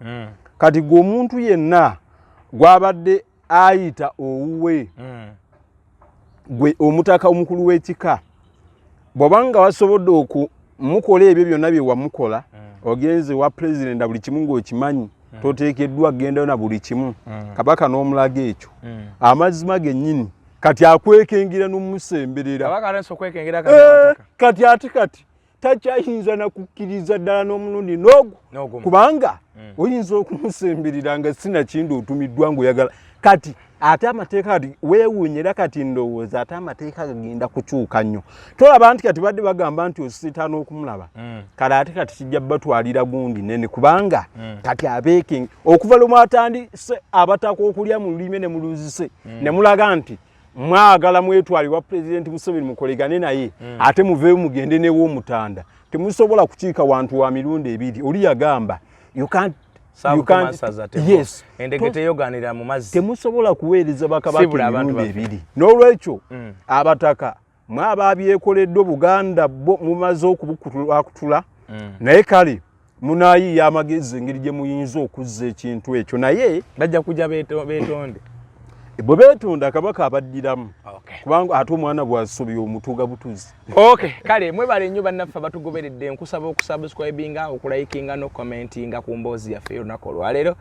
kati gwe omuntu yenna gw'abadde ayita owuwe gwe omutaka omukulu w'ekika bw'obanga wasobodde okumukola ebyo byonna bye wamukola ogenze wa pulezidenti buli kimu ng'okimanyi toteekeddwa kgendayo na buli kimu Kabaka n'omulaga ekyo amazima gennyini kati akwekengira n'omusemberera kati ate takyayinza nakukkiriza ddala n'omulundi n'ogwo kubanga oyinza okumusemberera nga sinakindi otumiddwa ng'oyagala kati ate amateeka kati weewuunyera kati ndowooza ate amateeka gagenda kukyuka nnyo tolaba nti kati badde bagamba nti ositaana okumulaba kale ate kati kijja batwalira gundi nene kubanga kati abeeking okuva lwe mwatandise abataka okulya mu lulime ne muluzise ne mulaga nti mwagala mwetwalibwa Pulezidenti Museveni mukolegane naye ate muveeyo mugende n'ew'omutanda temusobola kukiika wantu wa mirundi ebiri oli yagamba yes endegete yoganira mu mazzi temusobola kuweereza bakabaka mirundi ebiri n'olwekyo abataka mwaba byekoledde Buganda bo mumaze okubukutula naye kale munayiya amagezi engeri gye muyinza okuzza ekintu ekyo naye bajja kujja beetonde bwe beetonda Kabaka abaddiramu kubanga ate omwana bw'asobya omutuga butuzi. Kale mwebale nnyo bannaffe abatugoberedde nkusaba okusubscribinga okulayikinga n'okukomentinga ku mboozi yaffe y'olunaku olwaleero.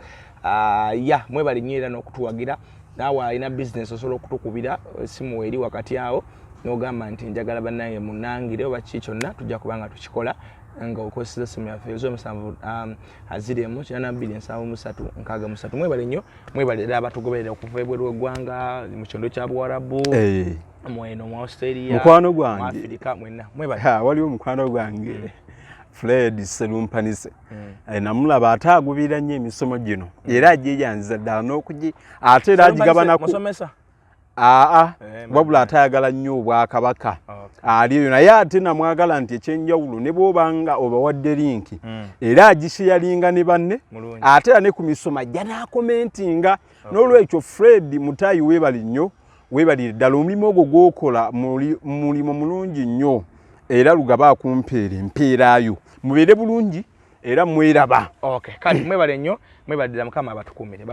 Mwebale nnyo era n'okutuwagira naawe alina bizinesi osobola okutukubira essimu eri wakati awo n'ogamba nti njagala bannange munnangire oba kiki kyonna tujja kubanga tukikola nga okozesa essimu yaffe 0704277363. Mwebale nnyo mwebale ddala abatugoberera okuva ebweru w'eggwanga mu kyondo kya Buwarabu mweno mu Australia mukwano gwange mu Africa mwenna mwebale. Waliwo mukwano gwange Fred Serumpanise namulaba ate agubira nnyo emisomo gino era agijanziza ddala n'okugi ate era agigabanako wabula ate ayagala nnyo Obwakabaka aliyo naye ate namwagala nti ekyenjawulo ne bw'obanga obawadde linki era agisheyalinga ne banne ate era ne ku misomo ajja n'akomentinga. N'olwekyo Fred Mutayi weebali nnyo weebalire ddala omulimu ogwo gw'okola mulimo mulungi nnyo era lugaba akumpeera empeerayo mubeere bulungi era mweraba. Kale mwebale nnyo mwebale ddala Mukama abatukuumire.